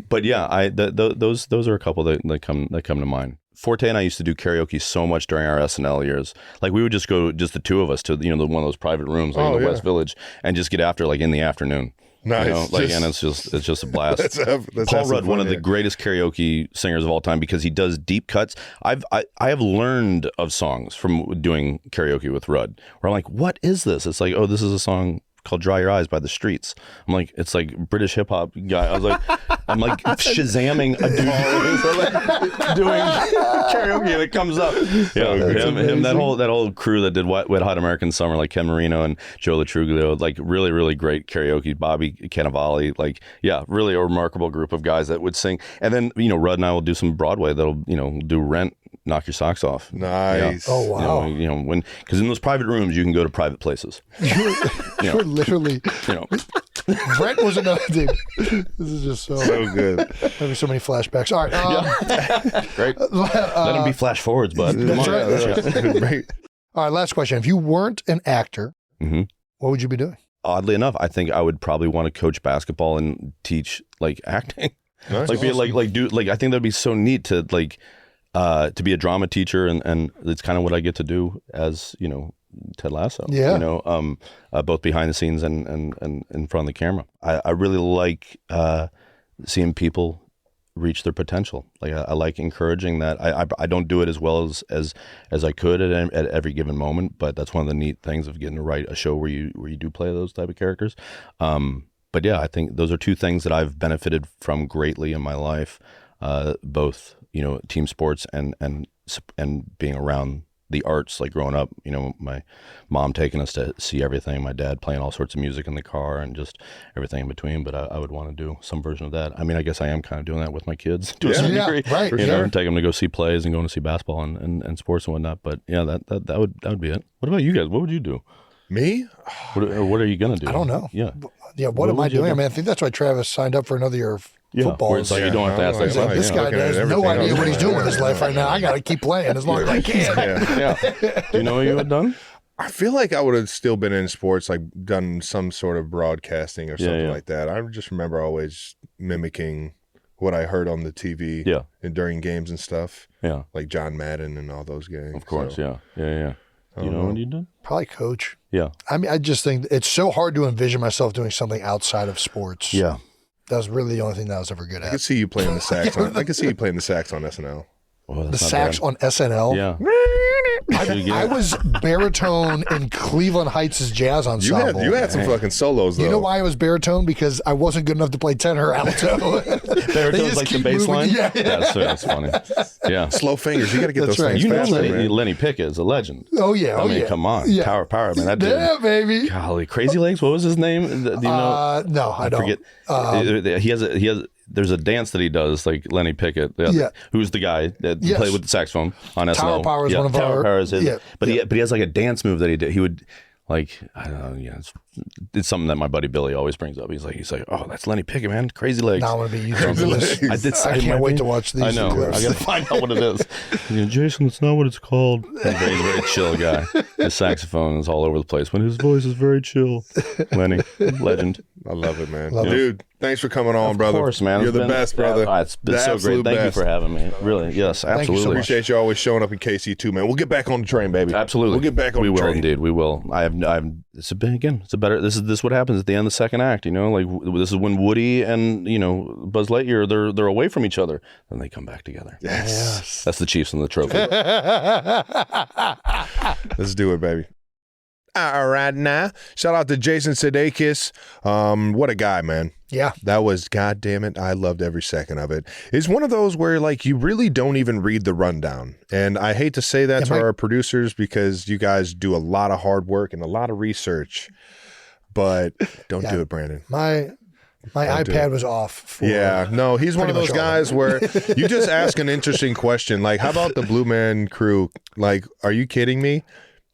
But yeah, those are a couple that come to mind. Forte and I used to do karaoke so much during our SNL years. Like we would just go, just the two of us, to one of those private rooms in the West Village, and just get after in the afternoon. Nice. And it's just a blast. that's Paul Rudd, one of the greatest karaoke singers of all time, because he does deep cuts. I have learned of songs from doing karaoke with Rudd, where I'm like, what is this? It's like, oh, this is a song called "Dry Your Eyes" by The Streets. I'm like, it's like British hip hop guy. I was like, I'm like shazamming a dude doing karaoke, and it comes up. Yeah, him, that whole crew that did Wet Hot American Summer, like Ken Marino and Joe Latruglio, like really, really great karaoke. Bobby Cannavale, like, yeah, really a remarkable group of guys that would sing. And then, Rudd and I will do some Broadway that'll, do Rent, Knock Your Socks Off. Nice. Yeah. Oh, wow. Because in those private rooms, you can go to private places. You're literally, Brent was another dude. This is just so good. Having so many flashbacks. All right. Great. Let them be flash forwards, bud. That's right. All right, last question. If you weren't an actor, what would you be doing? Oddly enough, I think I would probably want to coach basketball and teach acting. Nice. I think that'd be so neat to to be a drama teacher, and it's kind of what I get to do as Ted Lasso. Yeah. Both behind the scenes and in front of the camera. I really like seeing people reach their potential. Like I like encouraging that. I don't do it as well as I could at every given moment, but that's one of the neat things of getting to write a show where you do play those type of characters. But yeah, I think those are two things that I've benefited from greatly in my life, both team sports and being around the arts, like growing up, my mom taking us to see everything, my dad playing all sorts of music in the car, and just everything in between. But I would want to do some version of that. I mean, I guess I am kind of doing that with my kids to a certain degree, right? Take them to go see plays and going to see basketball and sports and whatnot. But yeah, that would be it. What about you guys? What would you do? Me? What are you gonna do? I don't know. Yeah. What am I doing? I mean, I think that's why Travis signed up for another year of football. It's like you don't have to ask that. This guy has no idea what he's doing with his life right now. I got to keep playing as long as I can. Do you know what you had done? I feel like I would have still been in sports, like done some sort of broadcasting or something like that. I just remember always mimicking what I heard on the TV and during games and stuff. Yeah. Like John Madden and all those games. Of course, yeah. You know what you did? Probably coach. Yeah. I mean, I just think it's so hard to envision myself doing something outside of sports. Yeah. That was really the only thing that I was ever good at. I could see you playing the sax. I could see you playing the sax on SNL. Oh, the sax on SNL? Yeah. I was baritone in Cleveland Heights' jazz ensemble. You had some fucking solos, though. You know why I was baritone? Because I wasn't good enough to play tenor or alto. Baritone's like the bass line? Yeah. That's funny. Yeah. Slow fingers. You got to get those things faster, man. Lenny Pickett is a legend. Oh, yeah. I mean, come on. Yeah. Power, man. That dude. Yeah, baby. Golly. Crazy Legs? What was his name? Do you know? No, I don't. Forget. There's a dance that he does, like Lenny Pickett, who's the guy that played with the saxophone on SNL. Tower Power is one of Tower our... Power is his. But he has like a dance move that he did. He would, like, I don't know, it's something that my buddy Billy always brings up. He's like, oh, that's Lenny Pickett, man. Crazy Legs. Now I'm going to be using this. I can't wait to watch these. I know. Clips. I got to find out what it is. Jason, that's not what it's called. He's a very chill guy. His saxophone is all over the place, but his voice is very chill. Lenny, legend. I love it, man. Dude, thanks for coming on, brother. Of course, man. You're the best, brother. It's been so great. Thank you for having me. Really, yes, absolutely. Thank you so much. Appreciate you always showing up in KC too, man. We'll get back on the train, baby. Absolutely. We'll get back on the train. We will indeed. We will. This is what happens at the end of the second act, like this is when Woody and Buzz Lightyear they're away from each other, then they come back together. Yes. That's the Chiefs and the trophy. Let's do it, baby. All right, now. Shout out to Jason Sudeikis. What a guy, man. Yeah. That was, God damn it, I loved every second of it. It's one of those where, like, you really don't even read the rundown. And I hate to say that to our producers because you guys do a lot of hard work and a lot of research. But don't do it, Brandon. My iPad was off. No, he's one of those guys where you just ask an interesting question. Like, how about the Blue Man Crew? Like, are you kidding me?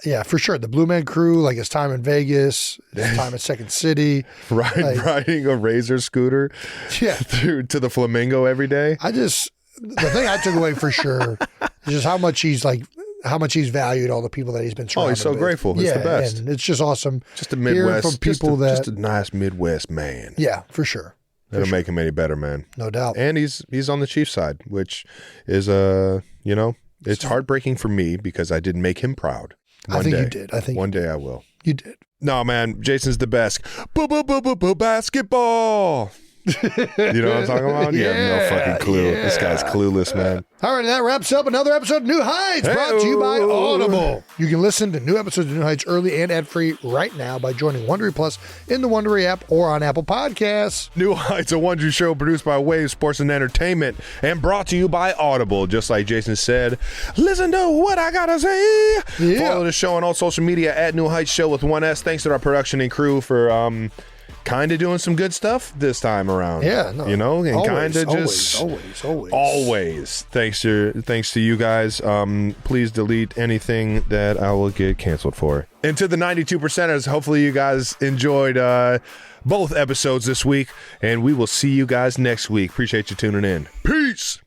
Yeah, for sure. The Blue Man Crew, like his time in Vegas, his time at Second City. Riding a Razor scooter through to the Flamingo every day. The thing I took away for sure is just how much he's valued, all the people that he's been surrounded with. Oh, he's so grateful. It's the best. And it's just awesome. Just a Midwest. From people just a nice Midwest man. Yeah, for sure. That'll make him any better, man. No doubt. And he's on the Chiefs side, which is, it's heartbreaking for me because I didn't make him proud. I think you did. One day I will. You did. No, man, Jason's the best. Basketball. You know what I'm talking about? You have no fucking clue. Yeah. This guy's clueless, man. All right, that wraps up another episode of New Heights, brought to you by Audible. You can listen to new episodes of New Heights early and ad-free right now by joining Wondery Plus in the Wondery app or on Apple Podcasts. New Heights, a Wondery show produced by Wave Sports and Entertainment and brought to you by Audible. Just like Jason said, listen to what I gotta say. Yeah. Follow the show on all social media at New Heights Show with 1S. Thanks to our production and crew for kind of doing some good stuff this time around. Yeah, no, and kind of just always. Thanks to you guys. Please delete anything that I will get canceled for. And to the 92%ers, hopefully you guys enjoyed both episodes this week, and we will see you guys next week. Appreciate you tuning in. Peace.